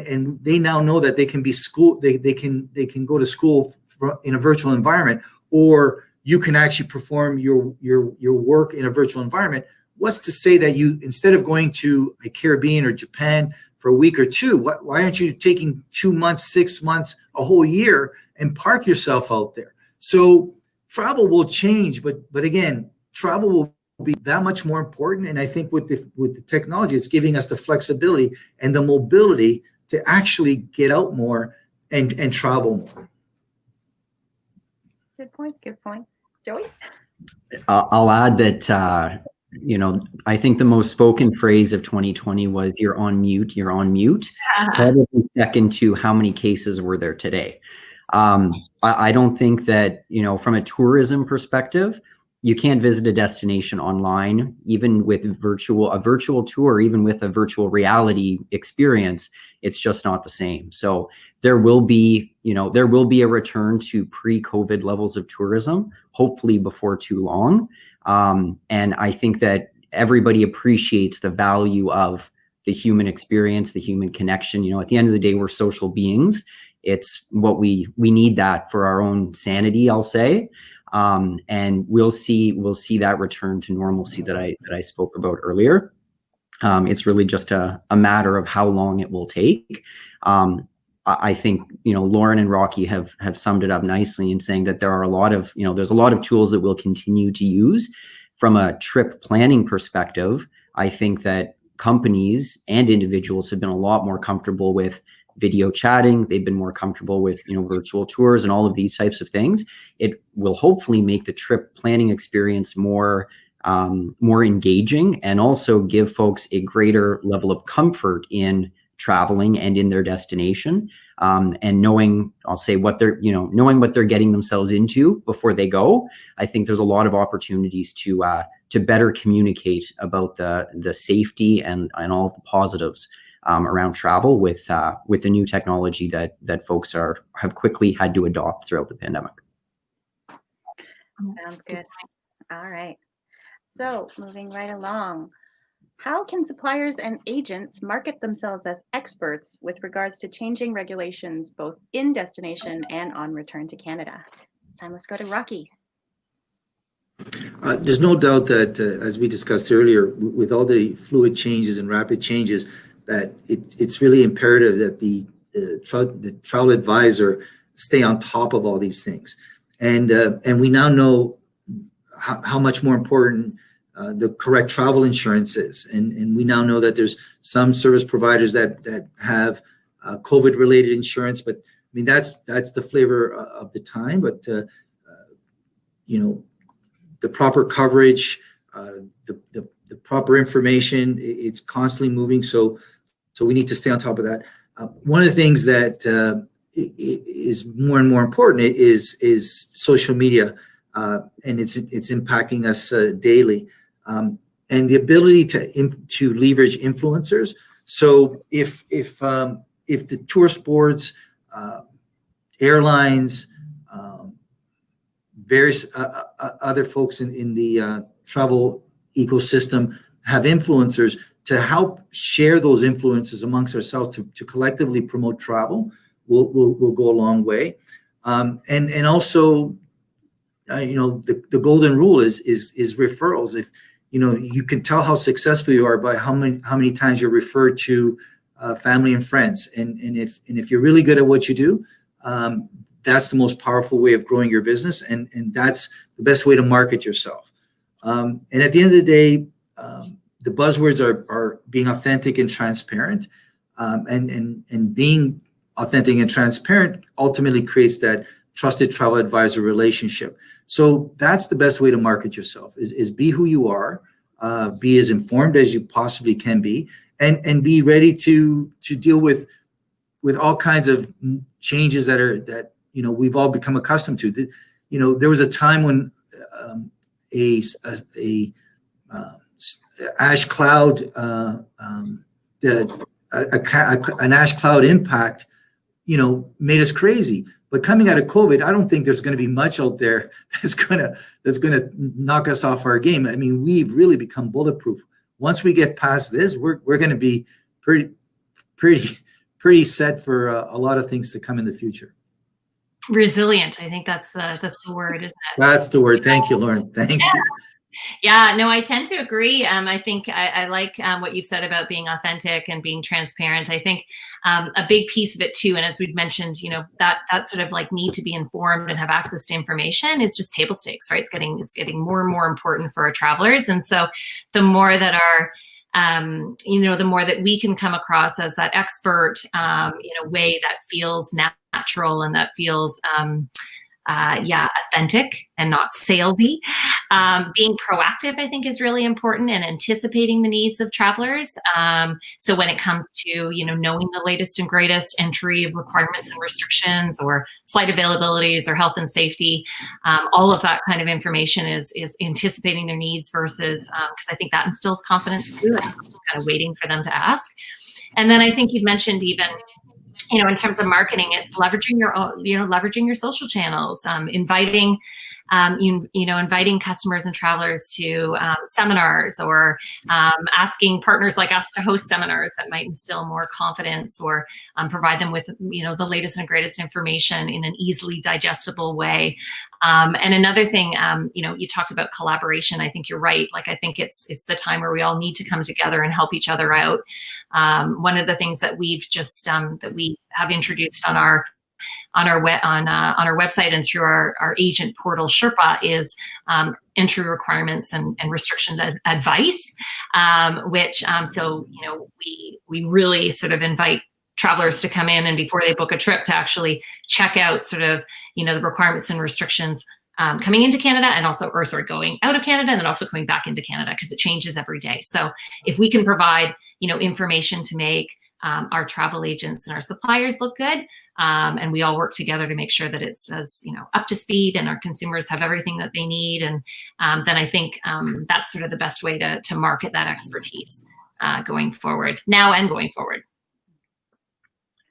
they now know that they can can go to school in a virtual environment, or you can actually perform your work in a virtual environment. What's to say that you, instead of going to a Caribbean or Japan for a week or two, why aren't you taking 2 months, 6 months, a whole year and park yourself out there? So travel will change, but again, travel will be that much more important. And I think with the technology, it's giving us the flexibility and the mobility to actually get out more and travel more. Good point. Joey? I'll add that, I think the most spoken phrase of 2020 was "you're on mute, you're on mute." Probably second to how many cases were there today. I don't think that, from a tourism perspective, you can't visit a destination online, even with a virtual tour, even with a virtual reality experience. It's just not the same. So there will be a return to pre-COVID levels of tourism, hopefully before too long. And I think that everybody appreciates the value of the human experience, the human connection. At the end of the day, we're social beings. It's what we need that for our own sanity, I'll say. And we'll see that return to normalcy that I spoke about earlier. It's really just a matter of how long it will take. I think, Lauren and Rocky have summed it up nicely in saying that there are there's a lot of tools that we'll continue to use. From a trip planning perspective, I think that companies and individuals have been a lot more comfortable with video chatting. They've been more comfortable with, virtual tours and all of these types of things. It will hopefully make the trip planning experience more engaging, and also give folks a greater level of comfort in traveling and in their destination, and knowing what they're getting themselves into before they go. I think there's a lot of opportunities to better communicate about the safety and all of the positives around travel with the new technology that folks have quickly had to adopt throughout the pandemic. Sounds good. All right. So moving right along, How can suppliers and agents market themselves as experts with regards to changing regulations both in destination and on return to Canada? Time, let's go to Rocky. There's no doubt that, as we discussed earlier, with all the fluid changes and rapid changes, that it's really imperative that the travel advisor stay on top of all these things. And we now know how much more important the correct travel insurance is. And we now know that there's some service providers that have COVID-related insurance, but I mean, that's the flavor of the time. But, the proper coverage, the proper information, it's constantly moving. So we need to stay on top of that. One of the things that is more and more important is social media, and it's impacting us daily, and the ability to leverage influencers. So if the tourist boards, airlines, various other folks in the travel ecosystem have influencers to help share those influences amongst ourselves to collectively promote travel, will go a long way. And also, the golden rule is referrals. If you can tell how successful you are by how many times you're referred to family and friends, and if you're really good at what you do, that's the most powerful way of growing your business, and that's the best way to market yourself. And at the end of the day, the buzzwords are being authentic and transparent, and being authentic and transparent ultimately creates that trusted travel advisor relationship. So that's the best way to market yourself, is be who you are, be as informed as you possibly can be, and be ready to deal with all kinds of changes that we've all become accustomed to. There was a time when an ash cloud impact, made us crazy. But coming out of COVID, I don't think there's going to be much out there that's going to knock us off our game. I mean, we've really become bulletproof. Once we get past this, we're going to be pretty set for a lot of things to come in the future. Resilient. I think that's the word, isn't it? That's the word. Thank you, Lauren. Thank you. Yeah, no, I tend to agree. I think I like what you've said about being authentic and being transparent. I think a big piece of it too, and as we've mentioned, that sort of like need to be informed and have access to information is just table stakes, right? It's getting more and more important for our travelers, and so the more that the more that we can come across as that expert in a way that feels natural and that feels authentic and not salesy. Being proactive, I think, is really important, and anticipating the needs of travelers. So when it comes to, knowing the latest and greatest entry of requirements and restrictions or flight availabilities or health and safety, all of that kind of information is anticipating their needs versus, because I think that instills confidence too, and it's kind of waiting for them to ask. And then I think you've mentioned even, in terms of marketing, it's leveraging your social channels, inviting customers and travelers to seminars, or asking partners like us to host seminars that might instill more confidence, or provide them with, the latest and greatest information in an easily digestible way. And another thing, you talked about collaboration. I think you're right. Like, I think it's the time where we all need to come together and help each other out. One of the things that we've just that we have introduced on our website and through our agent portal Sherpa is entry requirements and restriction advice, which we really sort of invite travelers to come in, and before they book a trip, to actually check out sort of the requirements and restrictions coming into Canada, and also, going out of Canada, and then also coming back into Canada, because it changes every day. So if we can provide information to make our travel agents and our suppliers look good, and we all work together to make sure that it's as up to speed, and our consumers have everything that they need, and then I think that's sort of the best way to market that expertise going forward, now and going forward.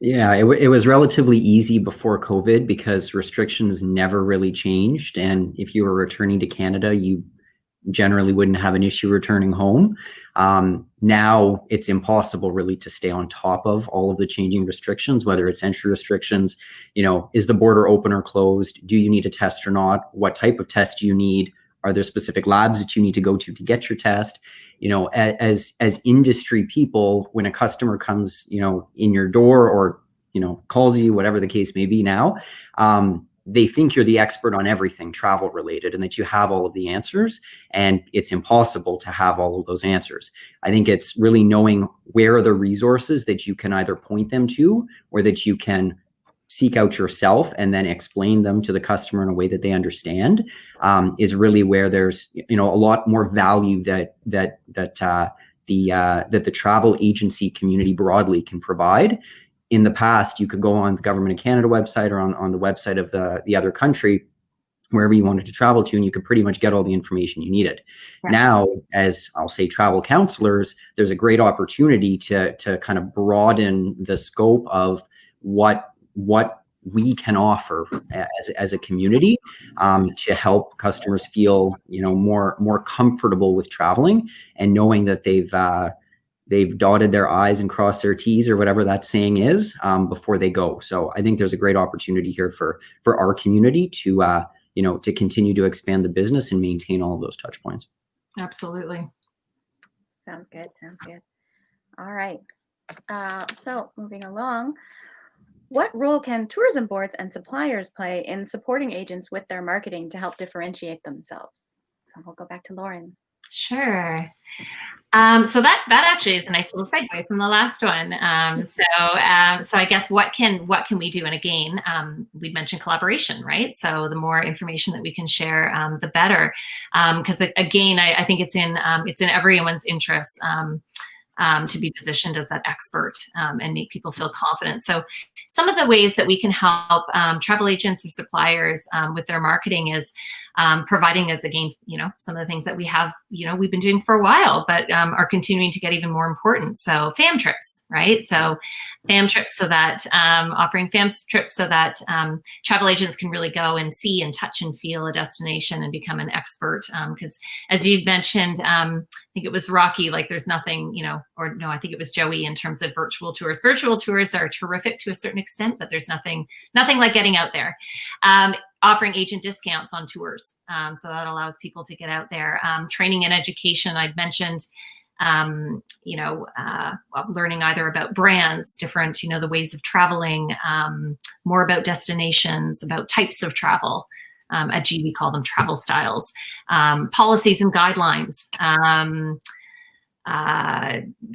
Yeah, it was relatively easy before COVID because restrictions never really changed, and if you were returning to Canada, you generally wouldn't have an issue returning home. Now it's impossible really to stay on top of all of the changing restrictions, whether it's entry restrictions, is the border open or closed? Do you need a test or not? What type of test do you need? Are there specific labs that you need to go to get your test? As industry people, when a customer comes, in your door or, calls you, whatever the case may be now, they think you're the expert on everything travel related and that you have all of the answers, and it's impossible to have all of those answers. I think it's really knowing where are the resources that you can either point them to or that you can seek out yourself and then explain them to the customer in a way that they understand, is really where there's a lot more value that the travel agency community broadly can provide. In the past, you could go on the Government of Canada website or on the website of the other country, wherever you wanted to travel to, and you could pretty much get all the information you needed. Right. Now, as I'll say, travel counselors, there's a great opportunity to kind of broaden the scope of what we can offer as a community, to help customers feel more comfortable with traveling and knowing that they've dotted their I's and crossed their T's, or whatever that saying is, before they go. So I think there's a great opportunity here for our community to to continue to expand the business and maintain all of those touch points. Absolutely. Sounds good. All right. So moving along, what role can tourism boards and suppliers play in supporting agents with their marketing to help differentiate themselves? So we'll go back to Lauren. Sure. So that actually is a nice little segue from the last one. So I guess what can we do? And again, we mentioned collaboration, right? So the more information that we can share, the better. Because again, I think it's in everyone's interest to be positioned as that expert and make people feel confident. So some of the ways that we can help travel agents or suppliers with their marketing is providing us, again, some of the things that we have, we've been doing for a while, but are continuing to get even more important. So FAM trips, right? So FAM trips, so that offering FAM trips so that travel agents can really go and see and touch and feel a destination and become an expert. Because as you mentioned, I think it was Rocky, like there's nothing, or no, I think it was Joey in terms of virtual tours. Virtual tours are terrific to a certain extent, but there's nothing like getting out there. Offering agent discounts on tours. So that allows people to get out there. Training and education, I'd mentioned, learning either about brands, different, the ways of traveling, more about destinations, about types of travel. At G, we call them travel styles, policies and guidelines,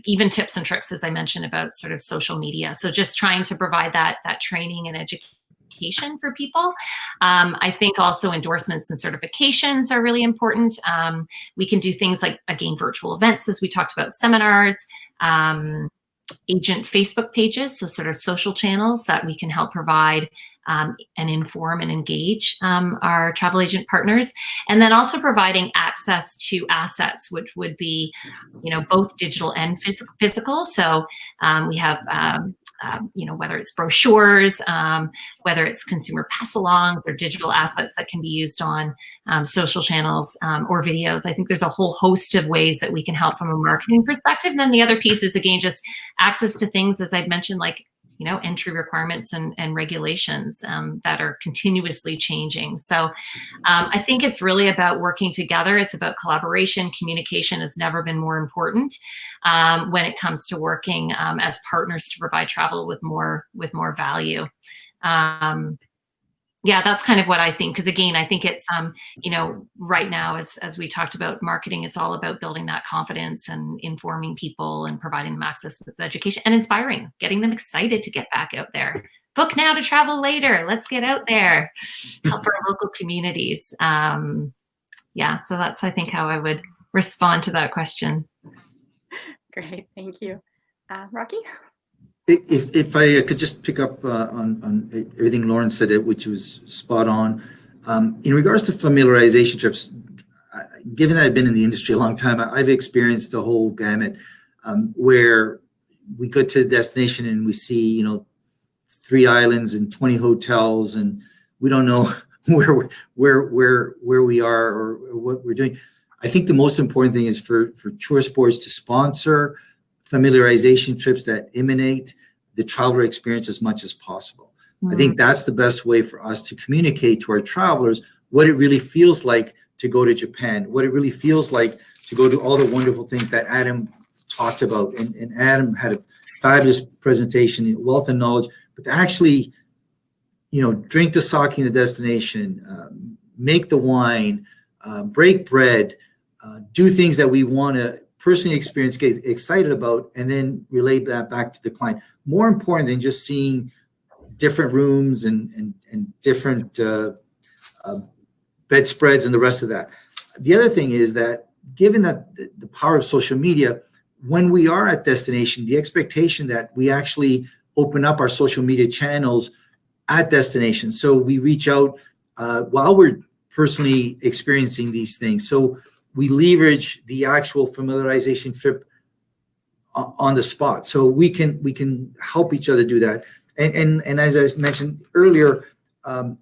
even tips and tricks, as I mentioned, about sort of social media. So just trying to provide that training and education for people. I think also endorsements and certifications are really important. We can do things like, again, virtual events, as we talked about, seminars, agent Facebook pages, so sort of social channels that we can help provide and inform and engage our travel agent partners. And then also providing access to assets, which would be, both digital and physical. So we have whether it's brochures, whether it's consumer pass-alongs or digital assets that can be used on social channels or videos. I think there's a whole host of ways that we can help from a marketing perspective. And then the other piece is, again, just access to things, as I'd mentioned, like entry requirements and regulations that are continuously changing. So I think it's really about working together. It's about collaboration. Communication has never been more important when it comes to working as partners to provide travel with more value. Yeah, that's kind of what I see. Because again, I think it's, right now, as we talked about marketing, it's all about building that confidence and informing people and providing them access with education and inspiring, getting them excited to get back out there. Book now to travel later. Let's get out there, help our local communities. Yeah, so that's, I think, how I would respond to that question. Great, thank you. Rocky? If I could just pick up on everything Lauren said, which was spot on. In regards to familiarization trips, given that I've been in the industry a long time, I've experienced the whole gamut where we go to a destination and we see, 3 islands and 20 hotels, and we don't know where we are or what we're doing. I think the most important thing is for tourist boards to sponsor familiarization trips that emanate the traveler experience as much as possible. I think that's the best way for us to communicate to our travelers what it really feels like to go to Japan, what it really feels like to go to all the wonderful things that Adam talked about. And Adam had a fabulous presentation, wealth of knowledge, but to actually, drink the sake in the destination, make the wine, break bread, do things that we want to personally experience, get excited about, and then relay that back to the client. More important than just seeing different rooms and different bedspreads and the rest of that. The other thing is that given that the power of social media, when we are at destination, the expectation that we actually open up our social media channels at destination. So we reach out while we're personally experiencing these things. So we leverage the actual familiarization trip on the spot. So we can help each other do that. And as I mentioned earlier,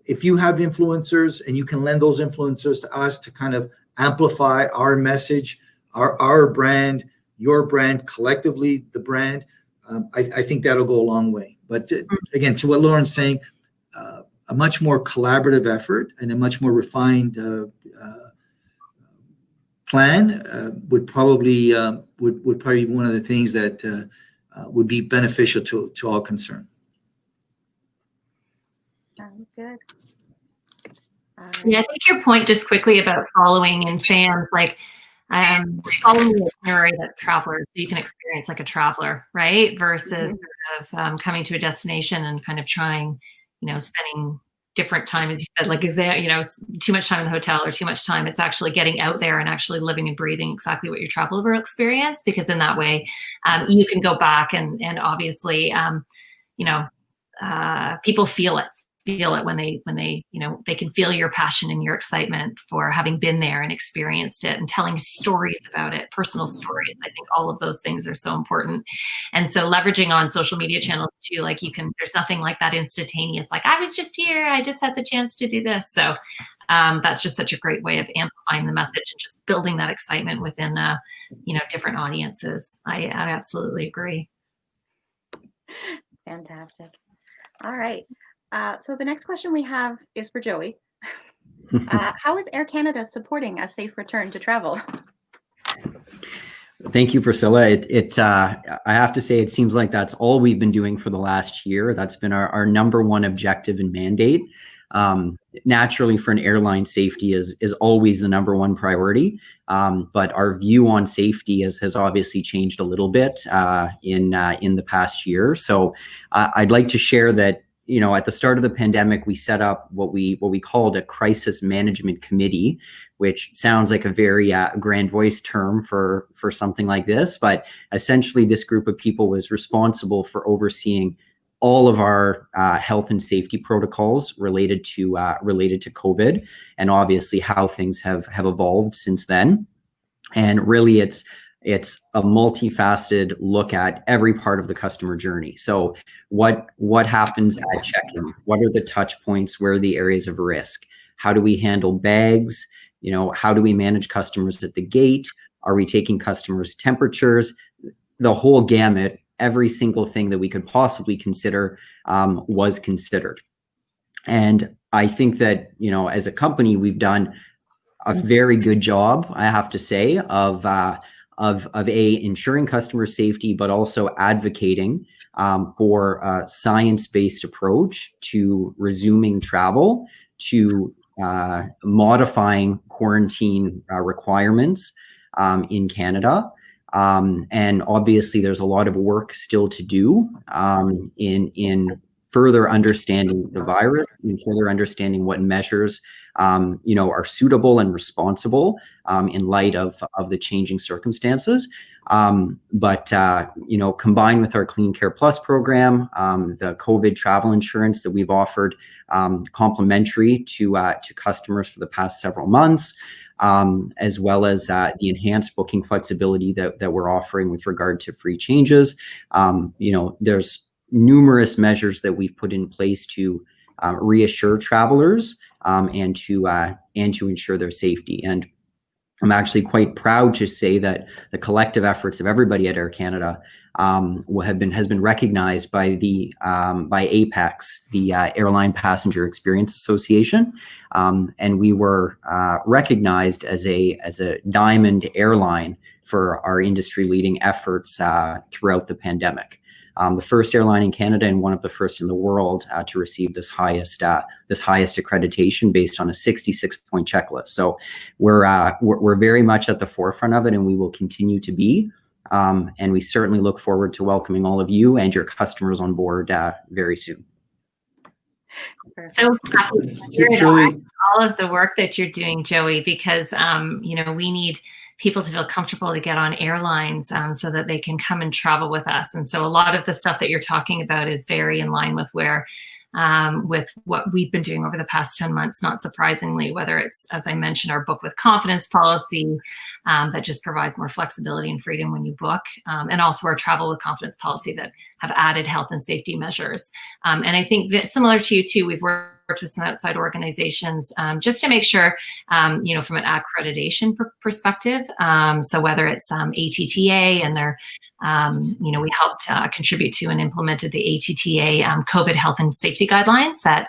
if you have influencers and you can lend those influencers to us to kind of amplify our message, our brand, your brand, collectively the brand, I think that'll go a long way. But again, to what Lauren's saying, a much more collaborative effort and a much more refined plan would probably be one of the things that would be beneficial to all concerned. Sounds good. Yeah, I think your point just quickly about following and fans, like following the itinerary that travelers, so you can experience like a traveler, right? Versus sort of coming to a destination and kind of trying, spending different time, as you said, like is there, too much time in the hotel or too much time. It's actually getting out there and actually living and breathing exactly what your traveler will experience, because in that way you can go back and obviously, people feel it when they they can feel your passion and your excitement for having been there and experienced it and telling stories about it, personal stories. I think all of those things are so important. And so leveraging on social media channels too, like there's nothing like that instantaneous, like I was just here, I just had the chance to do this. So that's just such a great way of amplifying the message and just building that excitement within different audiences. I absolutely agree. Fantastic. All right. So the next question we have is for Joey. How is Air Canada supporting a safe return to travel? Thank you, Priscilla. I have to say, it seems like that's all we've been doing for the last year. That's been our number one objective and mandate. Naturally, for an airline, safety is always the number one priority. But our view on safety has obviously changed a little bit in the past year. So I'd like to share that, at the start of the pandemic, we set up what we called a crisis management committee, which sounds like a very grand voice term for something like this. But essentially, this group of people was responsible for overseeing all of our health and safety protocols related to COVID, and obviously how things have evolved since then. And really, it's a multifaceted look at every part of the customer journey. So what happens at check-in? What are the touch points? Where are the areas of risk? How do we handle bags? How do we manage customers at the gate? Are we taking customers' temperatures? The whole gamut, every single thing that we could possibly consider was considered. And I think that, as a company, we've done a very good job, I have to say, of ensuring customer safety, but also advocating for a science-based approach to resuming travel, to modifying quarantine requirements in Canada. And obviously, there's a lot of work still to do in further understanding the virus and further understanding what measures are suitable and responsible in light of the changing circumstances. But combined with our Clean Care Plus program, the COVID travel insurance that we've offered complimentary to customers for the past several months, as well as the enhanced booking flexibility that we're offering with regard to free changes. There's numerous measures that we've put in place to reassure travelers and to ensure their safety. And I'm actually quite proud to say that the collective efforts of everybody at Air Canada has been recognized by by APEX, the Airline Passenger Experience Association, and we were recognized as a diamond airline for our industry-leading efforts throughout the pandemic. The first airline in Canada and one of the first in the world to receive this highest accreditation based on a 66-point checklist. So we're very much at the forefront of it, and we will continue to be. And we certainly look forward to welcoming all of you and your customers on board very soon. So happy to hear Joey, all of the work that you're doing, Joey, because we need people to feel comfortable to get on airlines so that they can come and travel with us. And so a lot of the stuff that you're talking about is very in line with with what we've been doing over the past 10 months, not surprisingly, whether it's, as I mentioned, our book with confidence policy that just provides more flexibility and freedom when you book, and also our travel with confidence policy that have added health and safety measures. And I think that similar to you too, we've worked with some outside organizations just to make sure, from an accreditation perspective. So whether it's ATTA and their we helped contribite to and implemented the ATTA COVID health and safety guidelines that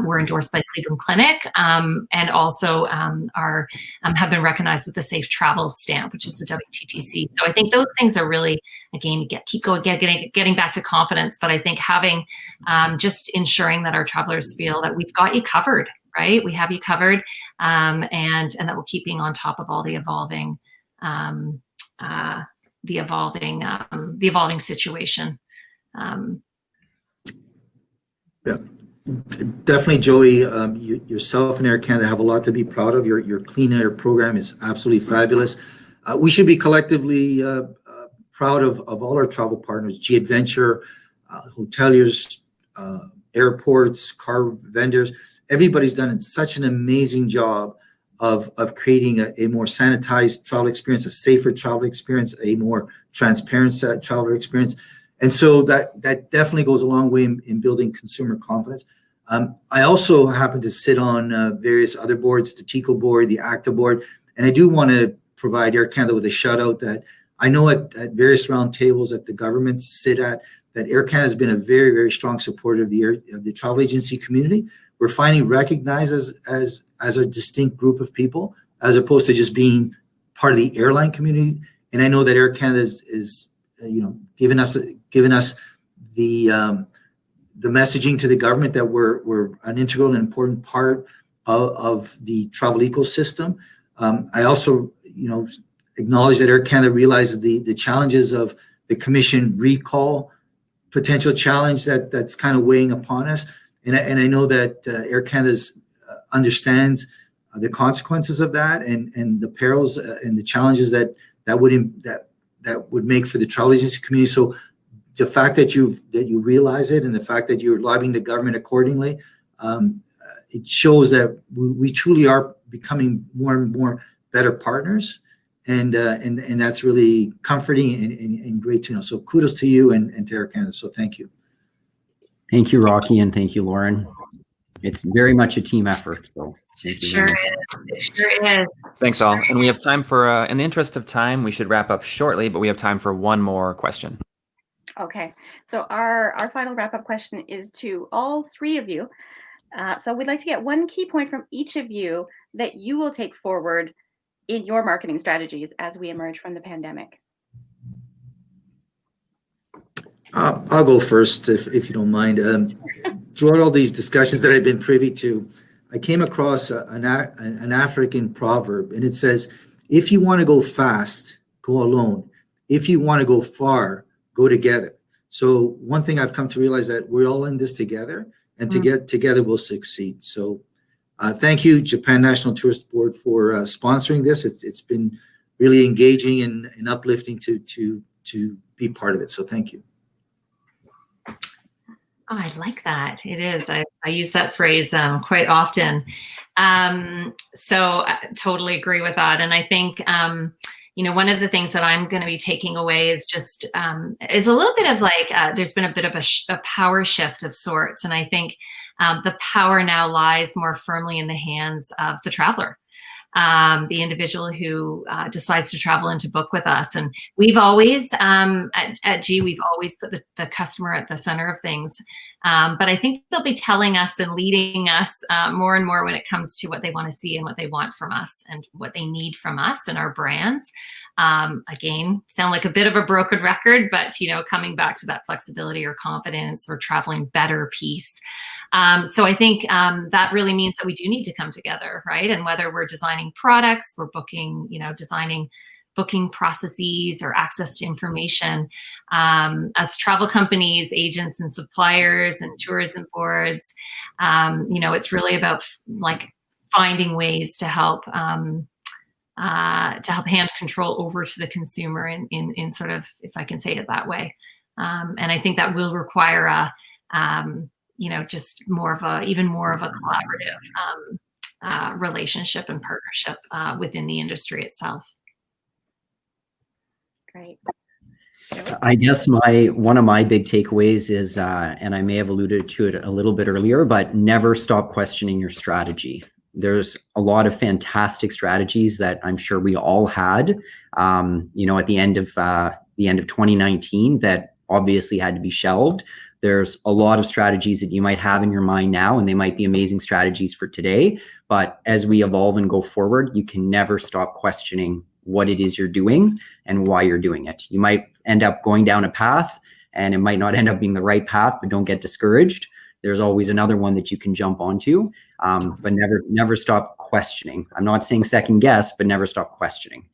were endorsed by Cleveland Clinic, and also have been recognized with the Safe Travel Stamp, which is the WTTC. So I think those things are really, again, getting back to confidence. But I think having just ensuring that our travelers feel that we've got you covered, right? We have you covered, and that we're keeping on top of all the evolving situation. Yeah, definitely, Joey. Yourself and Air Canada have a lot to be proud of. Your clean air program is absolutely fabulous. We should be collectively proud of all our travel partners, G Adventure, hoteliers, airports, car vendors. Everybody's done such an amazing job of creating a more sanitized travel experience, a safer travel experience, a more transparent travel experience. And so that definitely goes a long way in building consumer confidence. I also happen to sit on various other boards, the TICO board, the ACTA board, and I do want to provide Air Canada with a shout out that I know at various roundtables that the governments sit at, that Air Canada has been a very, very strong supporter of the travel agency community. We're finally recognized as a distinct group of people, as opposed to just being part of the airline community. And I know that Air Canada is giving us the messaging to the government that we're an integral and important part of the travel ecosystem. I also acknowledge that Air Canada realizes the challenges of the commission recall potential challenge that's kind of weighing upon us. And I know that Air Canada understands the consequences of that and the perils and the challenges that would make for the travel agency community. So the fact that you realize it and the fact that you're lobbying the government accordingly, it shows that we truly are becoming more and more better partners, and that's really comforting and great to know. So kudos to you and to Air Canada. So thank you. Thank you, Rocky, and thank you, Lauren. It's very much a team effort. So thank you. Sure is. It sure is. Thanks all. And we have time for, in the interest of time, we should wrap up shortly, but we have time for one more question. Okay, so our final wrap-up question is to all three of you. So we'd like to get one key point from each of you that you will take forward in your marketing strategies as we emerge from the pandemic. I'll go first, if you don't mind. Throughout all these discussions that I've been privy to, I came across an African proverb, and it says, if you want to go fast, go alone. If you want to go far, go together. So one thing I've come to realize that we're all in this together, and together we'll succeed. So thank you, Japan National Tourist Board, for sponsoring this. It's been really engaging and uplifting to be part of it. So thank you. Oh, I like that. It is. I use that phrase quite often. So I totally agree with that. And I think, one of the things that I'm going to be taking away is just is a little bit of like, there's been a bit of a power shift of sorts. And I think the power now lies more firmly in the hands of the traveler. the individual who decides to travel and to book with us. And we've always, at G, we've always put the customer at the center of things. But I think they'll be telling us and leading us more and more when it comes to what they want to see and what they want from us and what they need from us and our brands. Again, sound like a bit of a broken record, but coming back to that flexibility or confidence or traveling better piece. So I think that really means that we do need to come together, right? And whether we're designing products, we're booking, designing booking processes or access to information, as travel companies, agents and suppliers and tourism boards, it's really about finding ways to help hand control over to the consumer in sort of, if I can say it that way. And I think that will require just even more of a collaborative relationship and partnership within the industry itself. Great. I guess one of my big takeaways is, and I may have alluded to it a little bit earlier, but never stop questioning your strategy. There's a lot of fantastic strategies that I'm sure we all had, at the end of 2019 that obviously had to be shelved. There's a lot of strategies that you might have in your mind now, and they might be amazing strategies for today. But as we evolve and go forward, you can never stop questioning what it is you're doing and why you're doing it. You might end up going down a path and it might not end up being the right path, but don't get discouraged. There's always another one that you can jump onto, but never stop questioning. I'm not saying second guess, but never stop questioning,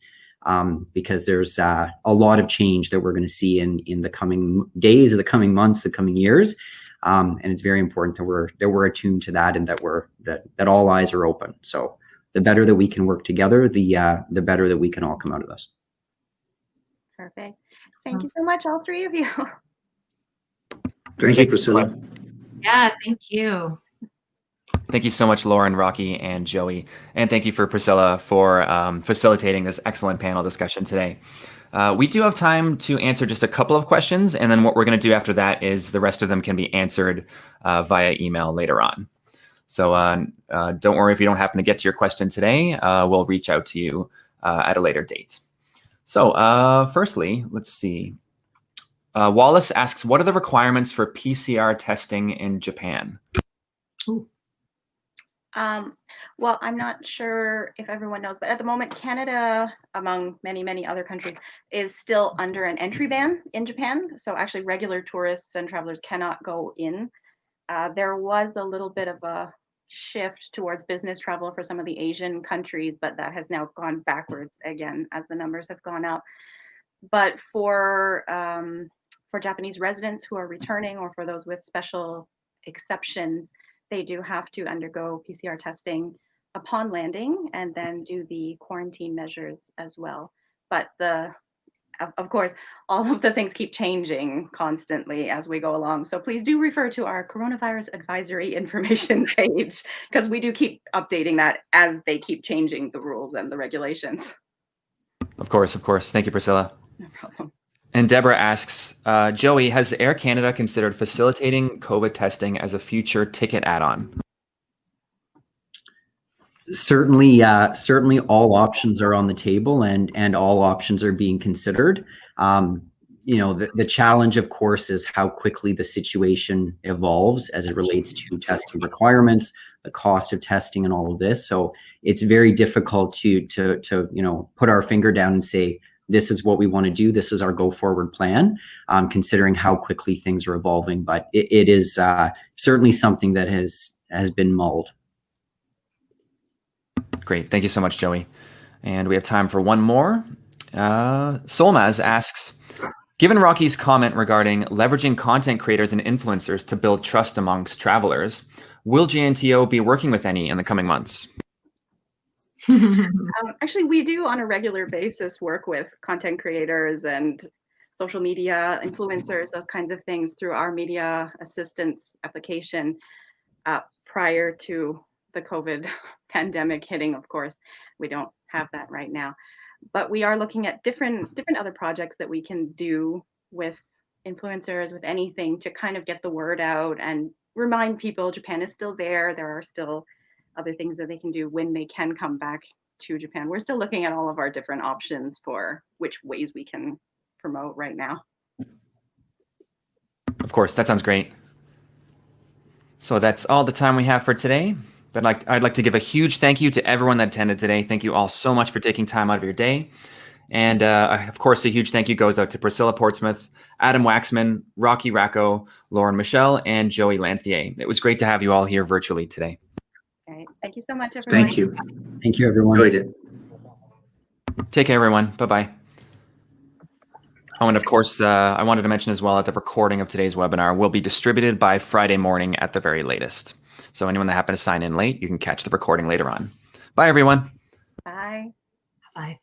because there's a lot of change that we're going to see in the coming days, or the coming months, the coming years, and it's very important that we're attuned to that, and that all eyes are open. So the better that we can work together, the better that we can all come out of this. Perfect. Thank you so much, all three of you. Thank you, Priscilla. Yeah, thank you. Thank you so much, Lauren, Rocky, and Joey. And thank you for Priscilla for facilitating this excellent panel discussion today. We do have time to answer just a couple of questions, and then what we're going to do after that is the rest of them can be answered via email later on. So don't worry if you don't happen to get to your question today. We'll reach out to you at a later date. So firstly, let's see. Wallace asks, what are the requirements for PCR testing in Japan? Well, I'm not sure if everyone knows, but at the moment, Canada, among many, many other countries, is still under an entry ban in Japan. So actually regular tourists and travelers cannot go in. There was a little bit of a shift towards business travel for some of the Asian countries, but that has now gone backwards again as the numbers have gone up. But for Japanese residents who are returning, or for those with special exceptions, they do have to undergo PCR testing upon landing and then do the quarantine measures as well. But of course, all of the things keep changing constantly as we go along. So please do refer to our coronavirus advisory information page, because we do keep updating that as they keep changing the rules and the regulations. Of course. Thank you, Priscilla. No problem. And Deborah asks, Joey, has Air Canada considered facilitating COVID testing as a future ticket add-on? Certainly all options are on the table, and all options are being considered. The challenge, of course, is how quickly the situation evolves as it relates to testing requirements, the cost of testing, and all of this. So it's very difficult to put our finger down and say, this is what we want to do, this is our go forward plan, considering how quickly things are evolving. But it is certainly something that has been mulled. Great. Thank you so much, Joey. And we have time for one more. Solmaz asks, given Rocky's comment regarding leveraging content creators and influencers to build trust amongst travelers, will GNTO be working with any in the coming months? Actually, we do on a regular basis work with content creators and social media influencers, those kinds of things, through our media assistance application. Prior to the COVID pandemic hitting, of course, we don't have that right now. But we are looking at different other projects that we can do with influencers, with anything, to kind of get the word out and remind people Japan is still there. There are still other things that they can do when they can come back to Japan. We're still looking at all of our different options for which ways we can promote right now. Of course, that sounds great. So that's all the time we have for today. But I'd like to give a huge thank you to everyone that attended today. Thank you all so much for taking time out of your day. And of course, a huge thank you goes out to Priscilla Portsmouth, Adam Waxman, Rocky Racco, Lauren Michelle, and Joey Lanthier. It was great to have you all here virtually today. Okay. Thank you so much, everyone. Thank you. Thank you, everyone. Enjoyed it. Take care, everyone. Bye-bye. Oh, and of course, I wanted to mention as well that the recording of today's webinar will be distributed by Friday morning at the very latest. So anyone that happened to sign in late, you can catch the recording later on. Bye, everyone. Bye. Bye.